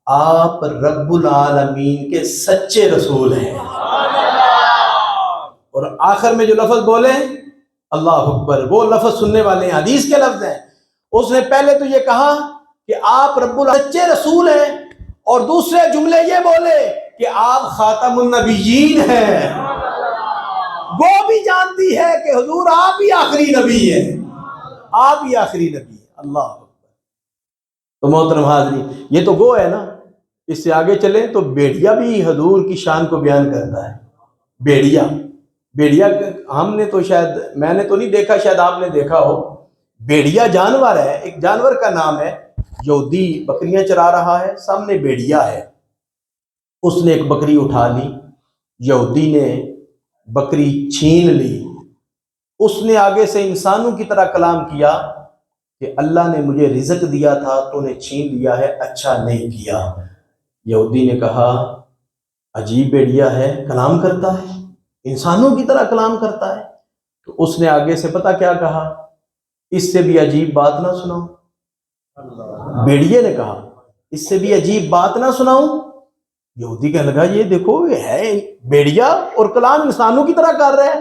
آپ رب العالمین کے سچے رسول ہیں، اور آخر میں جو لفظ بولے اللہ اکبر، وہ لفظ سننے والے ہیں، حدیث کے لفظ ہیں۔ اس نے پہلے تو یہ کہا کہ آپ رب سچے رسول ہیں، اور دوسرے جملے یہ بولے کہ آپ خاتم النبیین ہیں۔ وہ بھی جانتی ہے کہ حضور آپ ہی آخری نبی ہیں، آپ ہی آخری نبی ہیں۔ اللہ اکبر۔ تو محترم حاضرین، یہ تو گو ہے نا، اس سے آگے چلیں تو بیڑیا بھی حضور کی شان کو بیان کرتا ہے۔ بیڑیا، بیڑیا ہم نے تو شاید، میں نے تو نہیں دیکھا، شاید آپ نے دیکھا ہو۔ بیڑیا جانور ہے، ایک جانور کا نام ہے۔ یہودی بکریاں چرا رہا ہے، سامنے بیڑیا ہے، اس نے ایک بکری اٹھا لی، یہودی نے بکری چھین لی، اس نے آگے سے انسانوں کی طرح کلام کیا کہ اللہ نے مجھے رزق دیا تھا تو نے چھین لیا ہے، اچھا نہیں کیا۔ یہودی نے کہا عجیب بیڑیا ہے، کلام کرتا ہے، انسانوں کی طرح کلام کرتا ہے۔ تو اس نے آگے سے پتہ کیا کہا، اس سے بھی عجیب بات نہ سناؤں۔ بیڑیے نے کہا اس سے بھی عجیب بات نہ سناؤں۔ یہودی کہنے لگا یہ دیکھو یہ ہے بیڑیا اور کلام انسانوں کی طرح کر رہا ہے۔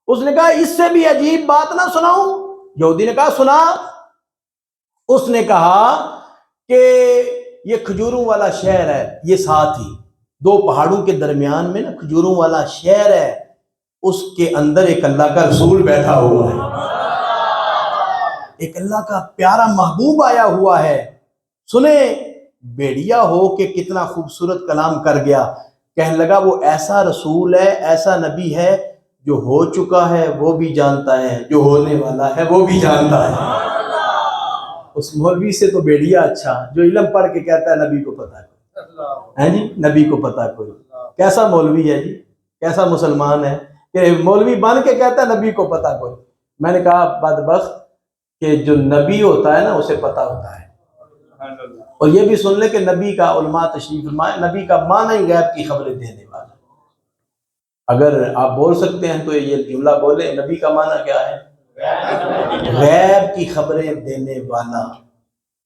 اس نے کہا اس سے بھی عجیب بات نہ سناؤں۔ یہودی نے کہا سنا۔ اس نے کہا کہ یہ کھجوروں والا شہر ہے، یہ ساتھ ہی دو پہاڑوں کے درمیان میں نا کھجوروں والا شہر ہے، اس کے اندر ایک اللہ کا رسول بیٹھا ہوا ہے، ایک اللہ کا پیارا محبوب آیا ہوا ہے۔ سنیں بیڑیا ہو کہ کتنا خوبصورت کلام کر گیا، کہنے لگا وہ ایسا رسول ہے، ایسا نبی ہے، جو ہو چکا ہے وہ بھی جانتا ہے، جو ہونے والا ہے وہ بھی جانتا ہے۔ اس مولوی سے تو بیڑیا اچھا، جو علم پڑھ کے کہتا ہے نبی کو پتہ ہے جی، نبی کو پتہ کوئی۔ کیسا مولوی ہے جی، کیسا مسلمان ہے کہ مولوی بن کے کہتا ہے نبی کو پتہ کوئی۔ میں نے کہا بدبخت کہ جو نبی ہوتا ہے نا اسے پتہ ہوتا ہے۔ اور یہ بھی سن لے کہ نبی کا علماء تشریف فرمائے، نبی کا معنی ہی غیب کی خبریں دینے والا۔ اگر آپ بول سکتے ہیں تو یہ جملہ بولے، نبی کا معنی کیا ہے؟ غیب کی خبریں دینے والا۔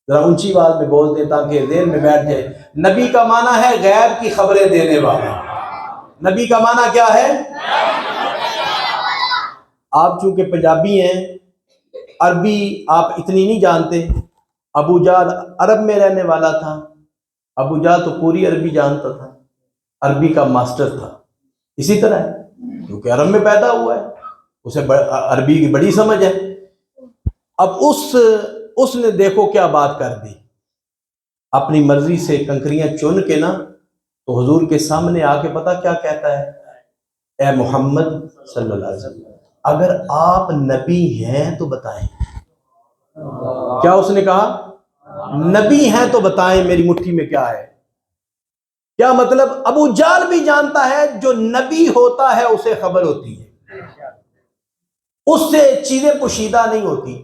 ذرا اونچی آواز میں بول دیں تاکہ ذہن میں بیٹھ جائے۔ نبی کا معنی ہے غیب کی خبریں دینے والا۔ نبی کا معنی کیا ہے؟ آپ چونکہ پنجابی ہیں، عربی آپ اتنی نہیں جانتے. ابو جہل عرب میں رہنے والا تھا. ابو جہل تو پوری عربی جانتا تھا، عربی کا ماسٹر تھا. اسی طرح ہے کیونکہ عرب میں پیدا ہوا ہے، اسے عربی کی بڑی سمجھ ہے. اب اس نے دیکھو کیا بات کر دی، اپنی مرضی سے کنکریاں چن کے نا تو حضور کے سامنے آ کے پتہ کیا کہتا ہے، اے محمد صلی اللہ علیہ وسلم اگر آپ نبی ہیں تو بتائیں. کیا اس نے کہا؟ نبی ہیں تو بتائیں میری مٹھی میں کیا ہے. کیا مطلب؟ ابو جہل بھی جانتا ہے جو نبی ہوتا ہے اسے خبر ہوتی ہے، اس سے چیزیں پوشیدہ نہیں ہوتی.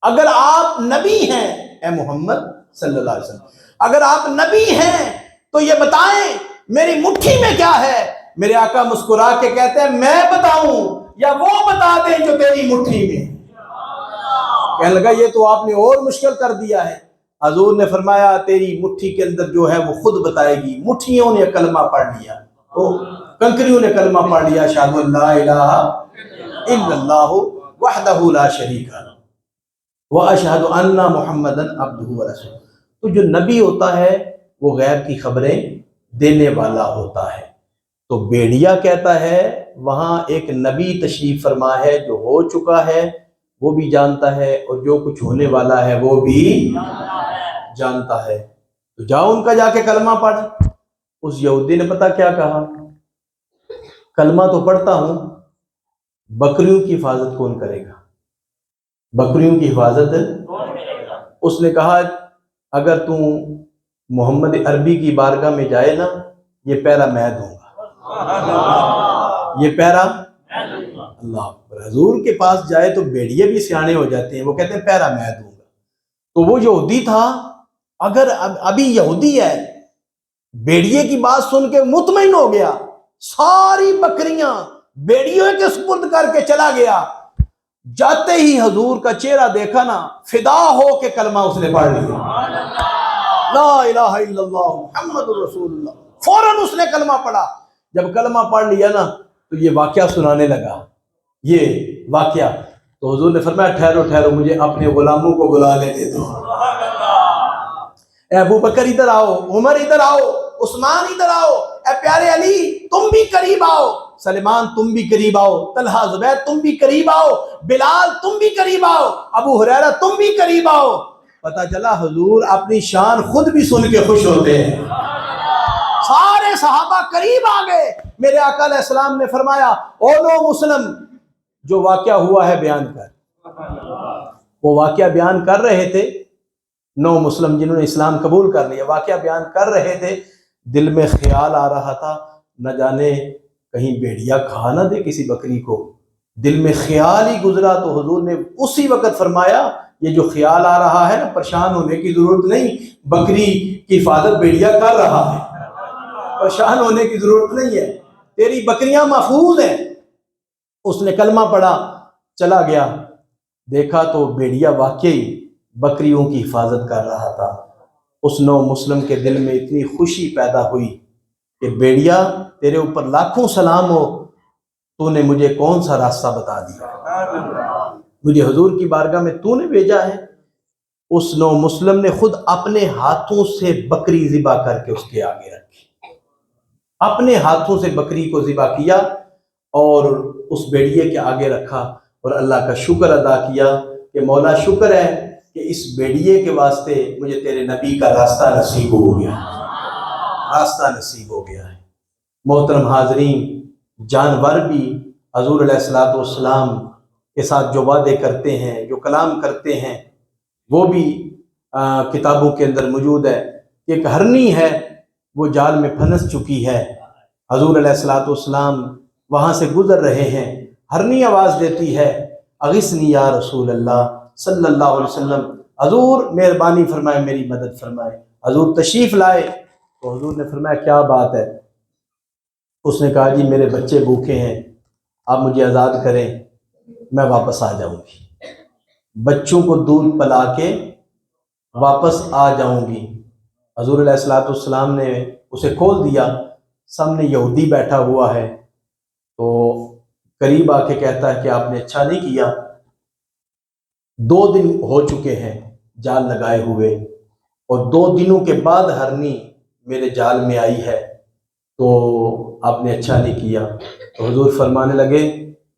اگر آپ نبی ہیں اے محمد صلی اللہ علیہ وسلم، اگر آپ نبی ہیں تو یہ بتائیں میری مٹھی میں کیا ہے. میرے آقا مسکرا کے کہتے ہیں میں بتاؤں یا وہ بتا دیں جو تیری مٹھی میں. کہنے لگا یہ تو آپ نے اور مشکل کر دیا ہے. حضور نے فرمایا تیری مٹھی کے اندر جو ہے وہ خود بتائے گی. مٹھیوں نے کلمہ پڑھ لیا، وہ کنکریوں نے کلمہ پڑھ لیا، اشہد ان لا الہ الا اللہ وحدہ لا شریک لہ واشہد ان محمدا عبدہ ورسولہ. تو جو نبی ہوتا ہے وہ غیب کی خبریں دینے والا ہوتا ہے. تو بیڑیا کہتا ہے وہاں ایک نبی تشریف فرما ہے جو ہو چکا ہے وہ بھی جانتا ہے، اور جو کچھ ہونے والا ہے وہ بھی جانتا ہے. تو جاؤ ان کا جا کے کلمہ پڑھ. اس یہودی نے پتہ کیا کہا، کلمہ تو پڑھتا ہوں، بکریوں کی حفاظت کون کرے گا؟ بکریوں کی حفاظت اس نے کہا اگر تم محمد عربی کی بارگاہ میں جائے نا یہ پیرا میں دوں گا، یہ پیرا اللہ اکبر. حضور کے پاس جائے تو بیڑیے بھی سیانے ہو جاتے ہیں، وہ کہتے ہیں پیرا میں دوں گا. تو وہ یہودی تھا، اگر ابھی یہودی ہے بیڑیے کی بات سن کے مطمئن ہو گیا، ساری بکریاں بیڑیوں کے سپرد کر کے چلا گیا. جاتے ہی حضور کا چہرہ دیکھا نا فدا ہو کے کلمہ اس نے پڑھ لیا، لا الہ الا اللہ محمد رسول اللہ. فوراً اس نے کلمہ پڑھا. جب کلمہ پڑھ لیا نا تو یہ واقعہ سنانے لگا، یہ واقعہ. تو حضور نے فرمایا ٹھہرو ٹھہرو مجھے اپنے غلاموں کو بلا لینے دو. اے ابو بکر ادھر آؤ، عمر ادھر آؤ، عثمان ادھر آؤ، اے پیارے علی تم بھی قریب آؤ، سلمان تم بھی قریب آؤ، طلحہ زبیر تم بھی قریب آؤ، بلال تم بھی قریب آؤ، ابو ہریرہ تم بھی قریب آؤ. پتہ چلا حضور اپنی شان خود بھی سن کے خوش ہوتے ہیں. سارے صحابہ قریب آ گئے. میرے آقا علیہ السلام نے فرمایا او لو مسلم جو واقعہ ہوا ہے بیان کر. وہ واقعہ بیان کر رہے تھے، 9 مسلم جنہوں نے اسلام قبول کر لیا واقعہ بیان کر رہے تھے. دل میں خیال آ رہا تھا نہ جانے کہیں بیڑیا کھا نہ دے کسی بکری کو. دل میں خیال ہی گزرا تو حضور نے اسی وقت فرمایا یہ جو خیال آ رہا ہے نا پریشان ہونے کی ضرورت نہیں، بکری کی حفاظت بیڑیا کر رہا ہے، پریشان ہونے کی ضرورت نہیں ہے، تیری بکریاں محفوظ ہیں. اس نے کلمہ پڑھا چلا گیا، دیکھا تو بیڑیا واقعی بکریوں کی حفاظت کر رہا تھا. اس 9 مسلم کے دل میں اتنی خوشی پیدا ہوئی کہ بیڑیا تیرے اوپر لاکھوں سلام ہو، تو نے مجھے کون سا راستہ بتا دیا، مجھے حضور کی بارگاہ میں تو نے بھیجا ہے. اس 9 مسلم نے خود اپنے ہاتھوں سے بکری ذبح کر کے اس کے آگے رکھی، اپنے ہاتھوں سے بکری کو ذبح کیا اور اس بیڑیے کے آگے رکھا اور اللہ کا شکر ادا کیا کہ مولا شکر ہے کہ اس بیڑیے کے واسطے مجھے تیرے نبی کا راستہ نصیب ہو گیا، راستہ نصیب ہو گیا ہے. محترم حاضرین، جانور بھی حضور علیہ السلام کے ساتھ جو وعدے کرتے ہیں، جو کلام کرتے ہیں، وہ بھی کتابوں کے اندر موجود ہے. ایک ہرنی ہے وہ جال میں پھنس چکی ہے، حضور علیہ السلام وہاں سے گزر رہے ہیں، ہرنی آواز دیتی ہے اغثنی یا رسول اللہ صلی اللہ علیہ وسلم، حضور مہربانی فرمائے میری مدد فرمائے. حضور تشریف لائے تو حضور نے فرمایا کیا بات ہے؟ اس نے کہا جی میرے بچے بھوکے ہیں، آپ مجھے آزاد کریں میں واپس آ جاؤں گی، بچوں کو دودھ پلا کے واپس آ جاؤں گی. حضور علیہ السلام نے اسے کھول دیا، سامنے یہودی بیٹھا ہوا ہے. تو قریب آ کے کہتا ہے کہ آپ نے اچھا نہیں کیا، 2 دن ہو چکے ہیں جال لگائے ہوئے، اور 2 دنوں کے بعد ہرنی میرے جال میں آئی ہے، تو آپ نے اچھا نہیں کیا۔ تو حضور فرمانے لگے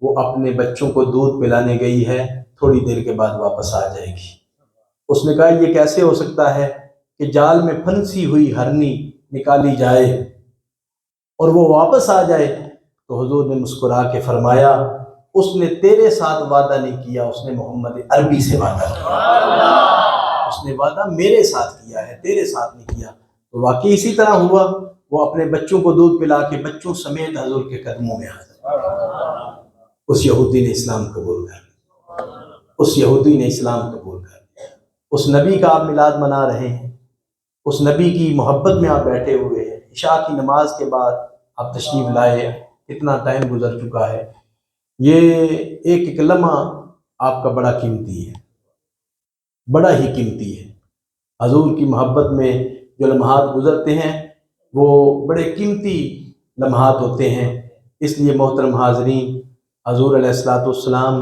وہ اپنے بچوں کو دودھ پلانے گئی ہے، تھوڑی دیر کے بعد واپس آ جائے گی۔ اس نے کہا یہ کیسے ہو سکتا ہے کہ جال میں پھنسی ہوئی ہرنی نکالی جائے اور وہ واپس آ جائے؟ تو حضور نے مسکرا کے فرمایا اس نے تیرے ساتھ وعدہ نہیں کیا، اس نے محمد عربی سے وعدہ کیا، اس نے وعدہ میرے ساتھ کیا ہے، تیرے ساتھ نہیں کیا۔ تو واقعی اسی طرح ہوا، وہ اپنے بچوں کو دودھ پلا کے بچوں سمیت حضور کے قدموں میں حاضر۔ اس یہودی نے اسلام قبول کر لیا، اس یہودی نے اسلام قبول کر لیا۔ اس نبی کا آپ میلاد منا رہے ہیں، اس نبی کی محبت میں آپ بیٹھے ہوئے ہیں، عشاء کی نماز کے بعد آپ تشریف لائے، کتنا ٹائم گزر چکا ہے، یہ ایک ایک لمحہ آپ کا بڑا قیمتی ہے، بڑا ہی قیمتی ہے۔ حضور کی محبت میں جو لمحات گزرتے ہیں وہ بڑے قیمتی لمحات ہوتے ہیں۔ اس لیے محترم حاضرین، حضور علیہ الصلوۃ والسلام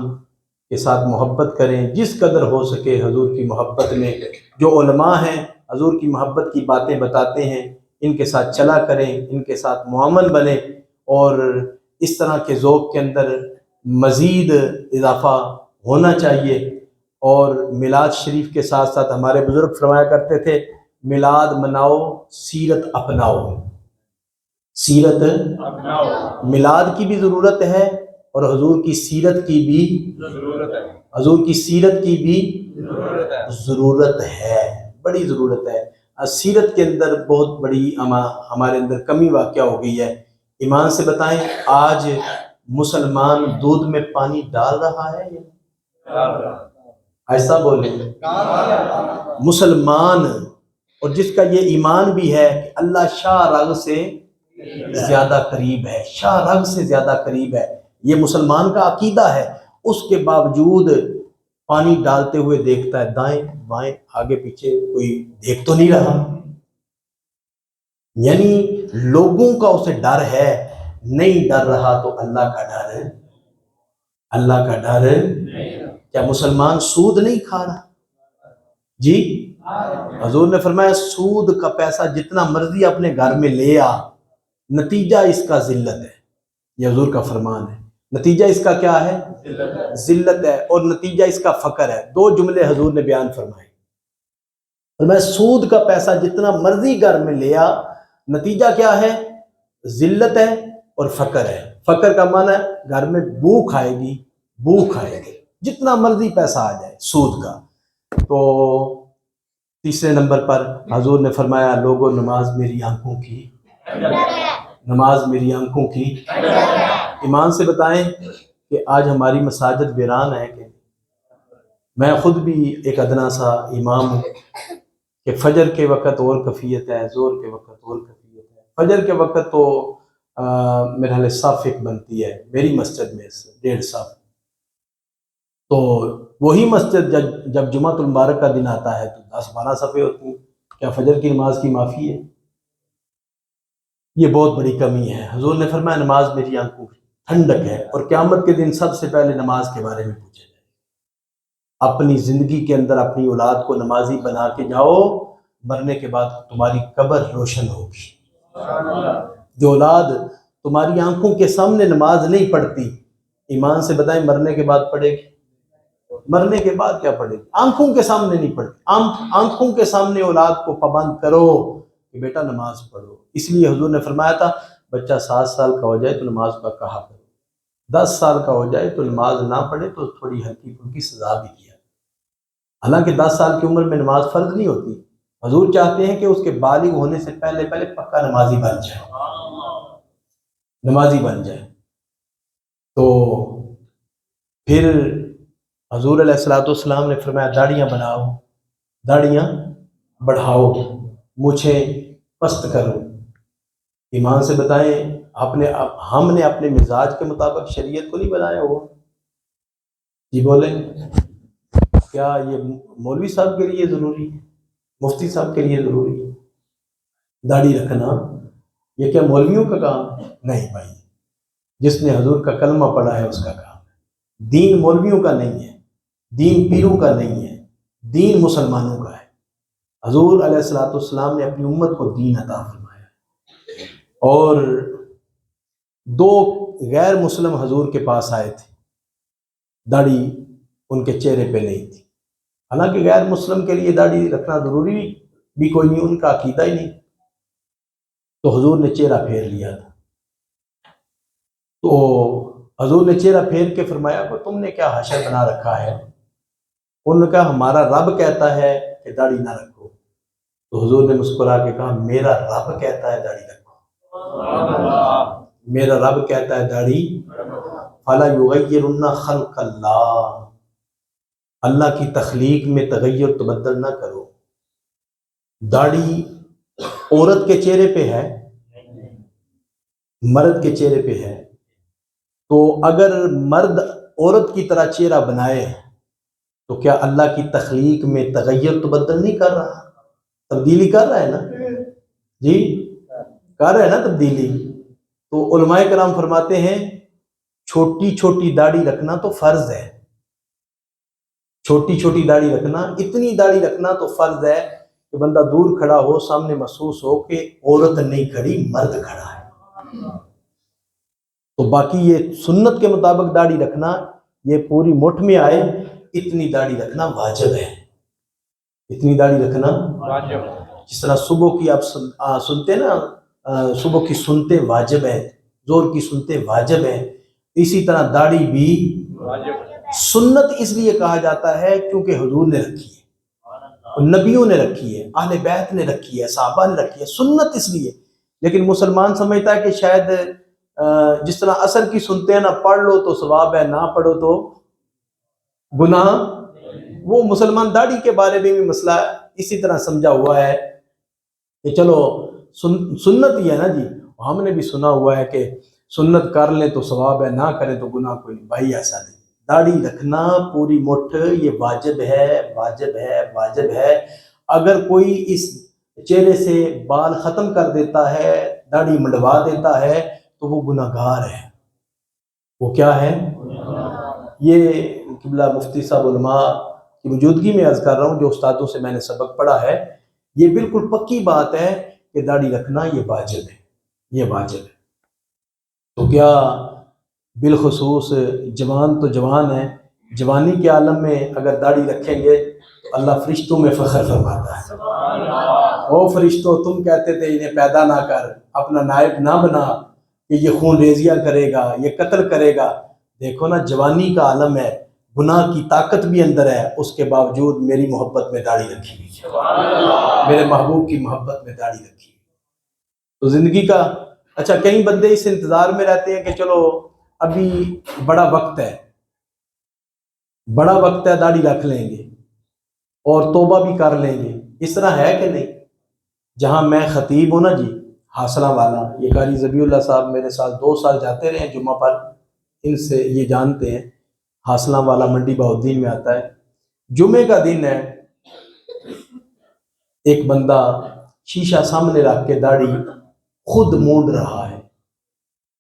کے ساتھ محبت کریں، جس قدر ہو سکے حضور کی محبت میں۔ جو علماء ہیں حضور کی محبت کی باتیں بتاتے ہیں، ان کے ساتھ چلا کریں، ان کے ساتھ معامل بنیں، اور اس طرح کے ذوق کے اندر مزید اضافہ ہونا چاہیے۔ اور میلاد شریف کے ساتھ ساتھ ہمارے بزرگ فرمایا کرتے تھے میلاد مناؤ سیرت اپناؤ، سیرت میلاد کی بھی ضرورت ہے اور حضور کی سیرت کی بھی ضرورت ہے، حضور کی سیرت کی بھی ضرورت ہے، بڑی ضرورت ہے۔ سیرت کے اندر بہت بڑی ہمارے اندر کمی واقع ہو گئی ہے۔ ایمان سے بتائیں آج مسلمان دودھ میں پانی ڈال رہا ہے یا ایسا بولیں؟ مسلمان، اور جس کا یہ ایمان بھی ہے کہ اللہ شاہ رگ سے زیادہ قریب ہے، شاہ رگ سے زیادہ قریب ہے، یہ مسلمان کا عقیدہ ہے، اس کے باوجود پانی ڈالتے ہوئے دیکھتا ہے دائیں بائیں آگے پیچھے، کوئی دیکھ تو نہیں رہا۔ یعنی لوگوں کا اسے ڈر ہے، نہیں ڈر رہا تو اللہ کا ڈر ہے، اللہ کا ڈر ہے۔ کیا مسلمان سود نہیں کھا رہا؟ جی حضور نے فرمایا سود کا پیسہ جتنا مرضی اپنے گھر میں لے آ، نتیجہ اس کا ذلت ہے، یہ حضور کا فرمان ہے۔ نتیجہ اس کا کیا ہے؟ ذلت ہے، اور نتیجہ اس کا فقر ہے۔ 2 جملے حضور نے بیان فرمائے، فرمایا سود کا پیسہ جتنا مرضی گھر میں لے آ، نتیجہ کیا ہے؟ ذلت ہے اور فقر ہے۔ فقر کا معنی ہے گھر میں بھوک آئے گی، بھوک آئے گی، جتنا مرضی پیسہ آ جائے سود کا۔ تو تیسرے نمبر پر حضور نے فرمایا لوگوں نماز میری آنکھوں کی، نماز میری آنکھوں کی۔ ایمان سے بتائیں کہ آج ہماری مساجد ویران ہے کہ میں خود بھی ایک ادنا سا امام ہوں کہ فجر کے وقت اور کفیت ہے، زور کے وقت اور کفیت ہے۔ فجر کے وقت تو میرے حال صف ایک بنتی ہے میری مسجد میں، 1.5 صف، تو وہی مسجد جب جمعہ المبارک کا دن آتا ہے تو 10-12 صفیں ہوتی ہیں۔ کیا فجر کی نماز کی معافی ہے؟ یہ بہت بڑی کمی ہے۔ حضور نے فرمایا نماز میری آنکھوں کی ٹھنڈک ہے، اور قیامت کے دن سب سے پہلے نماز کے بارے میں پوچھا جائے۔ اپنی زندگی کے اندر اپنی اولاد کو نمازی بنا کے جاؤ، مرنے کے بعد تمہاری قبر روشن ہوگی۔ جو اولاد تمہاری آنکھوں کے سامنے نماز نہیں پڑھتی، ایمان سے بتائیں مرنے کے بعد پڑھے گی؟ مرنے کے بعد کیا پڑھے گی؟ آنکھوں کے سامنے نہیں پڑھتی۔ آنکھوں کے سامنے اولاد کو پابند کرو کہ بیٹا نماز پڑھو۔ اس لیے حضور نے فرمایا تھا بچہ 7 سال کا ہو جائے تو نماز کا کہا کرو، 10 سال کا ہو جائے تو نماز نہ پڑھے تو تھوڑی ہلکی پھلکی سزا بھی دیا۔ حالانکہ 10 سال کی عمر میں نماز فرض نہیں ہوتی، حضور چاہتے ہیں کہ اس کے بالغ ہونے سے پہلے پکا نمازی بن جائے، نمازی بن جائے۔ تو پھر حضور علیہ الصلوۃ والسلام نے فرمایا داڑیاں بناؤ، داڑیاں بڑھاؤ، مونچھیں پست کرو۔ ایمان سے بتائیں ہم نے اپنے مزاج کے مطابق شریعت کو نہیں بنایا ہوا؟ جی بولیں، کیا یہ مولوی صاحب کے لیے ضروری ہے؟ مفتی صاحب کے لیے ضروری ہے داڑھی رکھنا؟ یہ کیا مولویوں کا کام ہے؟ نہیں بھائی، جس نے حضور کا کلمہ پڑھا ہے اس کا کام ہے۔ دین مولویوں کا نہیں ہے، دین پیروں کا نہیں ہے، دین مسلمانوں کا ہے۔ حضور علیہ الصلوۃ والسلام نے اپنی امت کو دین عطا فرمایا، اور دو غیر مسلم حضور کے پاس آئے تھے، داڑھی ان کے چہرے پہ نہیں تھی، حالانکہ غیر مسلم کے لیے داڑھی رکھنا ضروری بھی کوئی نہیں، ان کا عقیدہ ہی نہیں، تو حضور نے چہرہ پھیر لیا تھا۔ تو حضور نے چہرہ پھیر کے فرمایا کہ تم نے کیا حشر بنا رکھا ہے؟ انہوں نے کہا ہمارا رب کہتا ہے کہ داڑھی نہ رکھو۔ تو حضور نے مسکرا کے کہا میرا رب کہتا ہے داڑھی رکھو، میرا رب کہتا ہے داڑھی فَلَا يُغَيِّرُنَّ خَلْقَ اللَّهِ، اللہ کی تخلیق میں تغیر تبدل نہ کرو۔ داڑھی عورت کے چہرے پہ ہے، مرد کے چہرے پہ ہے، تو اگر مرد عورت کی طرح چہرہ بنائے تو کیا اللہ کی تخلیق میں تغیر تبدل نہیں کر رہا؟ تبدیلی کر رہا ہے نا جی، کر رہا ہے نا تبدیلی۔ تو علماء کرام فرماتے ہیں چھوٹی چھوٹی داڑھی رکھنا تو فرض ہے، چھوٹی چھوٹی داڑھی رکھنا، اتنی داڑھی رکھنا تو فرض ہے کہ بندہ دور کھڑا ہو، سامنے محسوس ہو کہ عورت نہیں کھڑی، مرد کھڑا ہے۔ تو باقی یہ سنت کے مطابق داڑھی رکھنا، یہ پوری مٹھ میں آئے، اتنی داڑھی رکھنا واجب ہے، اتنی داڑھی رکھنا واجب ہے۔ جس طرح صبح کی آپ سنتے نا، صبح کی سنتے واجب ہے، زور کی سنتے واجب ہے، اسی طرح داڑھی بھی واجب ہے۔ سنت اس لیے کہا جاتا ہے کیونکہ حضور نے رکھی ہے، نبیوں نے رکھی ہے، اہل بیت نے رکھی ہے، صحابہ نے رکھی ہے، سنت اس لیے۔ لیکن مسلمان سمجھتا ہے کہ شاید جس طرح عصر کی سنتے ہیں نا، پڑھ لو تو ثواب ہے، نہ پڑھو تو گناہ، وہ مسلمان داڑھی کے بارے میں بھی مسئلہ اسی طرح سمجھا ہوا ہے کہ چلو سنت ہی ہے نا جی، ہم نے بھی سنا ہوا ہے کہ سنت کر لیں تو ثواب ہے، نہ کریں تو گناہ کوئی نہیں۔ بھائی ایسا نہیں، داڑھی رکھنا پوری مٹھ یہ واجب ہے، واجب ہے، واجب ہے۔ اگر کوئی اس چہرے سے بال ختم کر دیتا ہے، داڑھی منڈوا دیتا ہے تو وہ گناہگار ہے، وہ کیا ہے؟ یہ قبلہ مفتی صاحب علماء کی موجودگی میں عرض کر رہا ہوں، جو استادوں سے میں نے سبق پڑھا ہے، یہ بالکل پکی بات ہے کہ داڑھی رکھنا یہ واجب ہے، یہ واجب ہے۔ تو کیا بالخصوص جوان تو جوان ہے، جوانی کے عالم میں اگر داڑھی رکھیں گے تو اللہ فرشتوں میں فخر فرماتا ہے، او فرشتوں تم کہتے تھے انہیں پیدا نہ کر، اپنا نائب نہ بنا کہ یہ خون ریزیاں کرے گا، یہ قتل کرے گا۔ دیکھو نا، جوانی کا عالم ہے، گناہ کی طاقت بھی اندر ہے، اس کے باوجود میری محبت میں داڑھی رکھی ہوئی ہے، میرے محبوب کی محبت میں داڑھی رکھی ہوئی۔ تو زندگی کا اچھا، کئی بندے اس انتظار میں رہتے ہیں کہ چلو ابھی بڑا وقت ہے، بڑا وقت ہے، داڑھی رکھ لیں گے اور توبہ بھی کر لیں گے۔ اس طرح ہے کہ نہیں؟ جہاں میں خطیب ہوں نا جی، حاصلہ والا، یہ قاری ذبیح اللہ صاحب میرے ساتھ 2 سال جاتے رہے ہیں جمعہ پر، ان سے یہ جانتے ہیں، حاصلہ والا منڈی بہاؤالدین میں آتا ہے۔ جمعے کا دن ہے، ایک بندہ شیشہ سامنے رکھ کے داڑھی خود مونڈ رہا ہے۔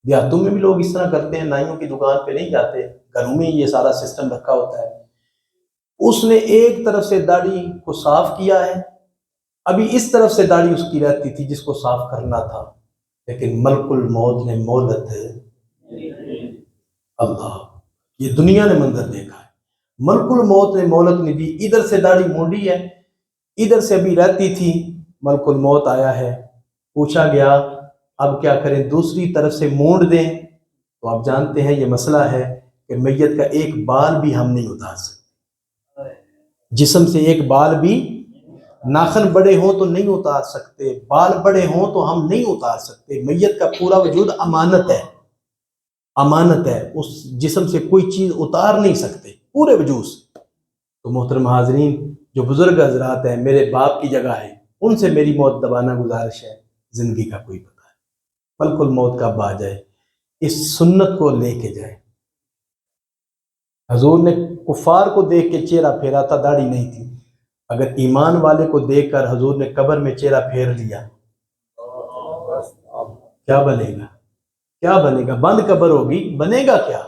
دیہاتوں میں بھی لوگ اس طرح کرتے ہیں، نائیوں کی دکان پہ نہیں جاتے، گھروں میں یہ سارا سسٹم رکھا ہوتا ہے۔ اس نے ایک طرف سے داڑھی کو صاف کیا ہے، ابھی اس طرف سے داڑھی اس کی رہتی تھی جس کو صاف کرنا تھا، لیکن ملک الموت نے مہلت ہے، اللہ، یہ دنیا نے منظر دیکھا ہے، ملک الموت نے مہلت نہیں دی، ادھر سے داڑھی مونڈی ہے، ادھر سے ابھی رہتی تھی، ملک الموت آیا ہے، پوچھا گیا اب کیا کریں، دوسری طرف سے مونڈ دیں؟ تو آپ جانتے ہیں یہ مسئلہ ہے کہ میت کا ایک بال بھی ہم نہیں اتار سکتے، جسم سے ایک بال بھی، ناخن بڑے ہوں تو نہیں اتار سکتے، بال بڑے ہوں تو ہم نہیں اتار سکتے، میت کا پورا وجود امانت ہے، امانت ہے، اس جسم سے کوئی چیز اتار نہیں سکتے پورے وجود سے۔ تو محترم حاضرین، جو بزرگ حضرات ہیں، میرے باپ کی جگہ ہے، ان سے میری موت دبانا گزارش ہے، زندگی کا کوئی پتہ ہے، ملک الموت کب آ جائے، اس سنت کو لے کے جائے۔ حضور نے کفار کو دیکھ کے چہرہ پھیرا تھا، داڑھی نہیں تھی، اگر ایمان والے کو دیکھ کر حضور نے قبر میں چہرہ پھیر لیا کیا بنے گا؟ کیا بنے گا؟ بند قبر ہوگی، بنے گا کیا؟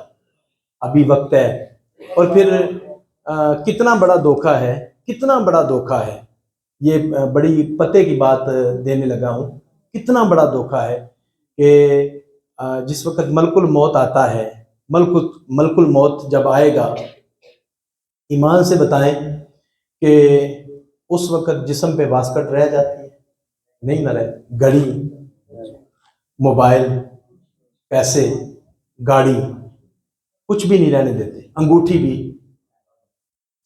ابھی وقت ہے۔ اور پھر کتنا بڑا دھوکہ ہے، کتنا بڑا دھوکہ ہے یہ، بڑی پتے کی بات دینے لگا ہوں۔ کتنا بڑا دھوکہ ہے کہ جس وقت ملک الموت آتا ہے، ملک الموت جب آئے گا، ایمان سے بتائیں کہ اس وقت جسم پہ واسکٹ رہ جاتی ہے؟ نہیں نہ رہے۔ گھڑی، موبائل، پیسے، گاڑی، کچھ بھی نہیں رہنے دیتے، انگوٹھی بھی،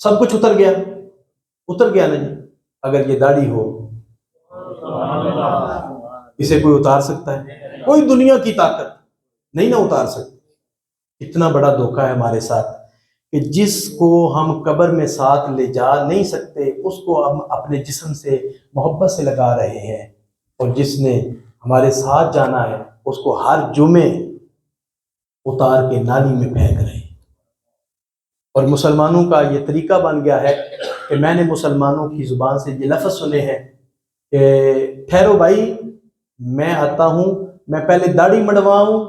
سب کچھ اتر گیا نا جی۔ اگر یہ داڑھی ہو، اسے کوئی اتار سکتا ہے؟ کوئی دنیا کی طاقت نہیں نہ اتار سکتی۔ اتنا بڑا دھوکہ ہے ہمارے ساتھ کہ جس کو ہم قبر میں ساتھ لے جا نہیں سکتے، اس کو ہم اپنے جسم سے محبت سے لگا رہے ہیں، اور جس نے ہمارے ساتھ جانا ہے اس کو ہر جمعے اتار کے نالی میں پھینک رہے ہیں۔ اور مسلمانوں کا یہ طریقہ بن گیا ہے کہ میں نے مسلمانوں کی زبان سے یہ لفظ سنے ہیں کہ ٹھہرو بھائی، میں آتا ہوں، میں پہلے داڑھی منڈواؤں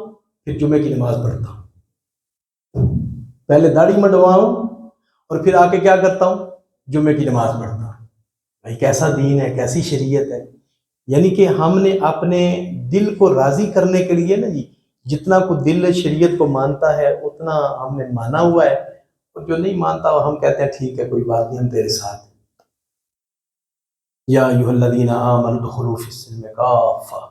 پھر جمعے کی نماز پڑھتا ہوں، پہلے داڑھی منڈواؤں اور پھر آ کے کیا کرتا ہوں؟ جمعے کی نماز پڑھتا ہوں۔ بھائی کیسا دین ہے، کیسی شریعت ہے! یعنی کہ ہم نے اپنے دل کو راضی کرنے کے لیے نا جی، جتنا کو دل شریعت کو مانتا ہے اتنا ہم نے مانا ہوا ہے، اور جو نہیں مانتا ہم کہتے ہیں ٹھیک ہے کوئی بات نہیں، ہم تیرے ساتھ ہیں۔ یا ایھا الذین آمنوا ادخلوا فی السلم کافہ،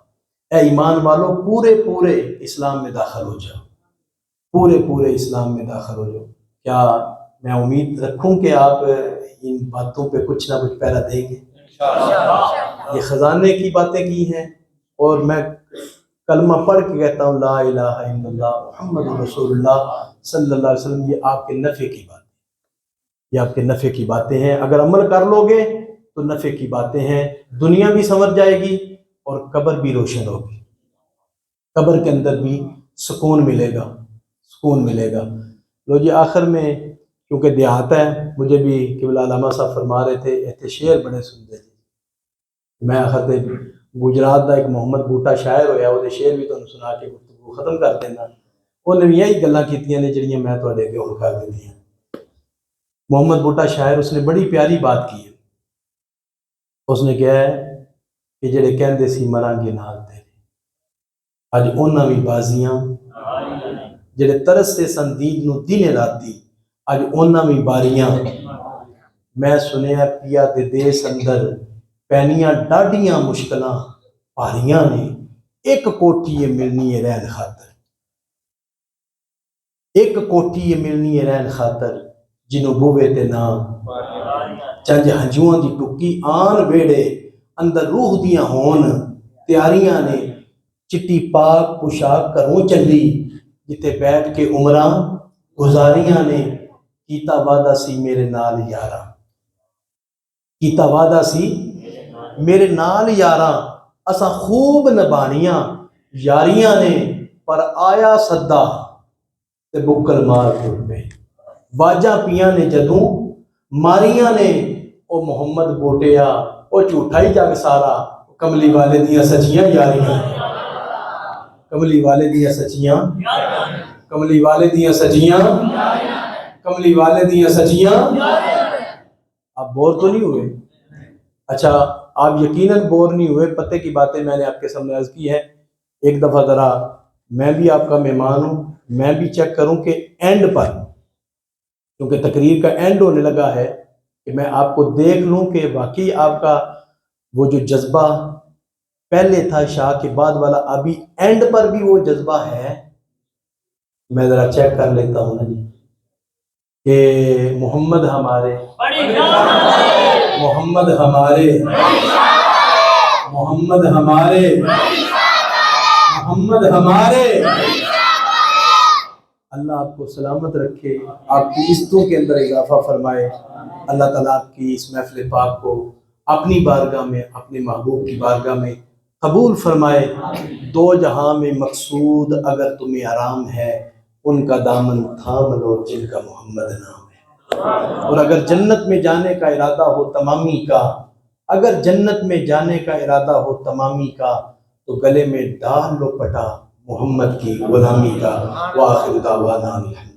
اے ایمان والو پورے اسلام میں داخل ہو جاؤ، پورے اسلام میں داخل ہو جاؤ۔ کیا میں امید رکھوں کہ آپ ان باتوں پہ کچھ نہ کچھ پہلا دیں گے؟ یہ خزانے کی باتیں کی ہیں، اور میں کلمہ پڑھ کے کہتا ہوں لا الہ الا اللہ محمد رسول اللہ صلی اللہ علیہ وسلم، یہ آپ کے نفع کی باتیں، یہ آپ کے نفع کی باتیں ہیں۔ اگر عمل کر لو گے تو نفع کی باتیں ہیں، دنیا بھی سنور جائے گی اور قبر بھی روشن ہوگی، قبر کے اندر بھی سکون ملے گا، سکون ملے گا۔ لو جی آخر میں، کیونکہ دیہات ہے، مجھے بھی قبلہ علامہ صاحب فرما رہے تھے ایتھے شعر بڑے سنتے تھے، میں آخر تے گجرات دا ایک محمد بوٹا شاعر ہویا، وہ شعر بھی تمہیں سنا کے گفتگو ختم کر دینا۔ انہیں بھی یہی گلاں کیتیاں نے جڑیاں میں تواڈے اگے ہن کر دیتی ہیں۔ محمد بوٹا شاعر، اس نے بڑی پیاری بات کی ہے، اس نے کہا ہے کہ جڑے کہندے سی مرانگے نال تیرے، اج انہاں وی بازیاں، جڑے ترستے سن دین نو دن راتی، اج انہاں وی باریاں۔ میں سنیا پیا دے دیس اندر پینیاں ڈاڈیاں مشکلاں بھاریاں نے، ایک کوٹھی ہے ملنی ہے رہن خاطر، ایک کوٹھی ہے ملنی ہے رہن خاطر، جنوں بوے تے نام چنج ہنجواں دی ٹکی آن ویڑے، اندر روح دیاں ہون تیاریاں نے، چٹی پاک پوشاک کروں چلی، جتے بیٹھ کے عمراں گزاریاں نے، کیتا وعدہ سی میرے نال یاراں، کیتا وعدہ سی میرے نال یاراں، اساں خوب نبھانیاں یاریاں نے، پر آیا صدا تے بکل مار ٹر پے، واجاں پیاں نے جدوں ماریاں نے، او محمد بوٹیا او جھوٹا ہی جگ سارا، کملی والے دیاں سچیاں یاریاں، کملی والے دیاں سچیاں، کملی والے دیاں سچیاں، کملی والے دیاں سچیاں۔ آپ بور تو نہیں ہوئے؟ اچھا آپ یقیناً بور نہیں ہوئے، پتے کی باتیں میں نے آپ کے سامنے عرض کی ہے۔ ایک دفعہ ذرا میں بھی آپ کا مہمان ہوں، میں بھی چیک کروں کہ اینڈ پر، کیونکہ تقریر کا اینڈ ہونے لگا ہے، کہ میں آپ کو دیکھ لوں کہ واقعی آپ کا وہ جو جذبہ پہلے تھا شاہ کے بعد والا، ابھی اینڈ پر بھی وہ جذبہ ہے۔ میں ذرا چیک کر لیتا ہوں نا جی کہ محمد ہمارے، محمد ہمارے، محمد ہمارے، محمد ہمارے۔ اللہ آپ کو سلامت رکھے، آپ کی عزتوں کے اندر اضافہ فرمائے۔ اللہ تعالیٰ آپ کی اس محفل پاک کو اپنی بارگاہ میں، اپنے محبوب کی بارگاہ میں قبول فرمائے۔ دو جہاں میں مقصود اگر تمہیں آرام ہے، ان کا دامن تھام لو جن کا محمد نام ہے۔ اور اگر جنت میں جانے کا ارادہ ہو تمامی کا، اگر جنت میں جانے کا ارادہ ہو تمامی کا، تو گلے میں ڈال لو پٹا محمد کی غلامی کا۔ وآخر دعوانا الحمد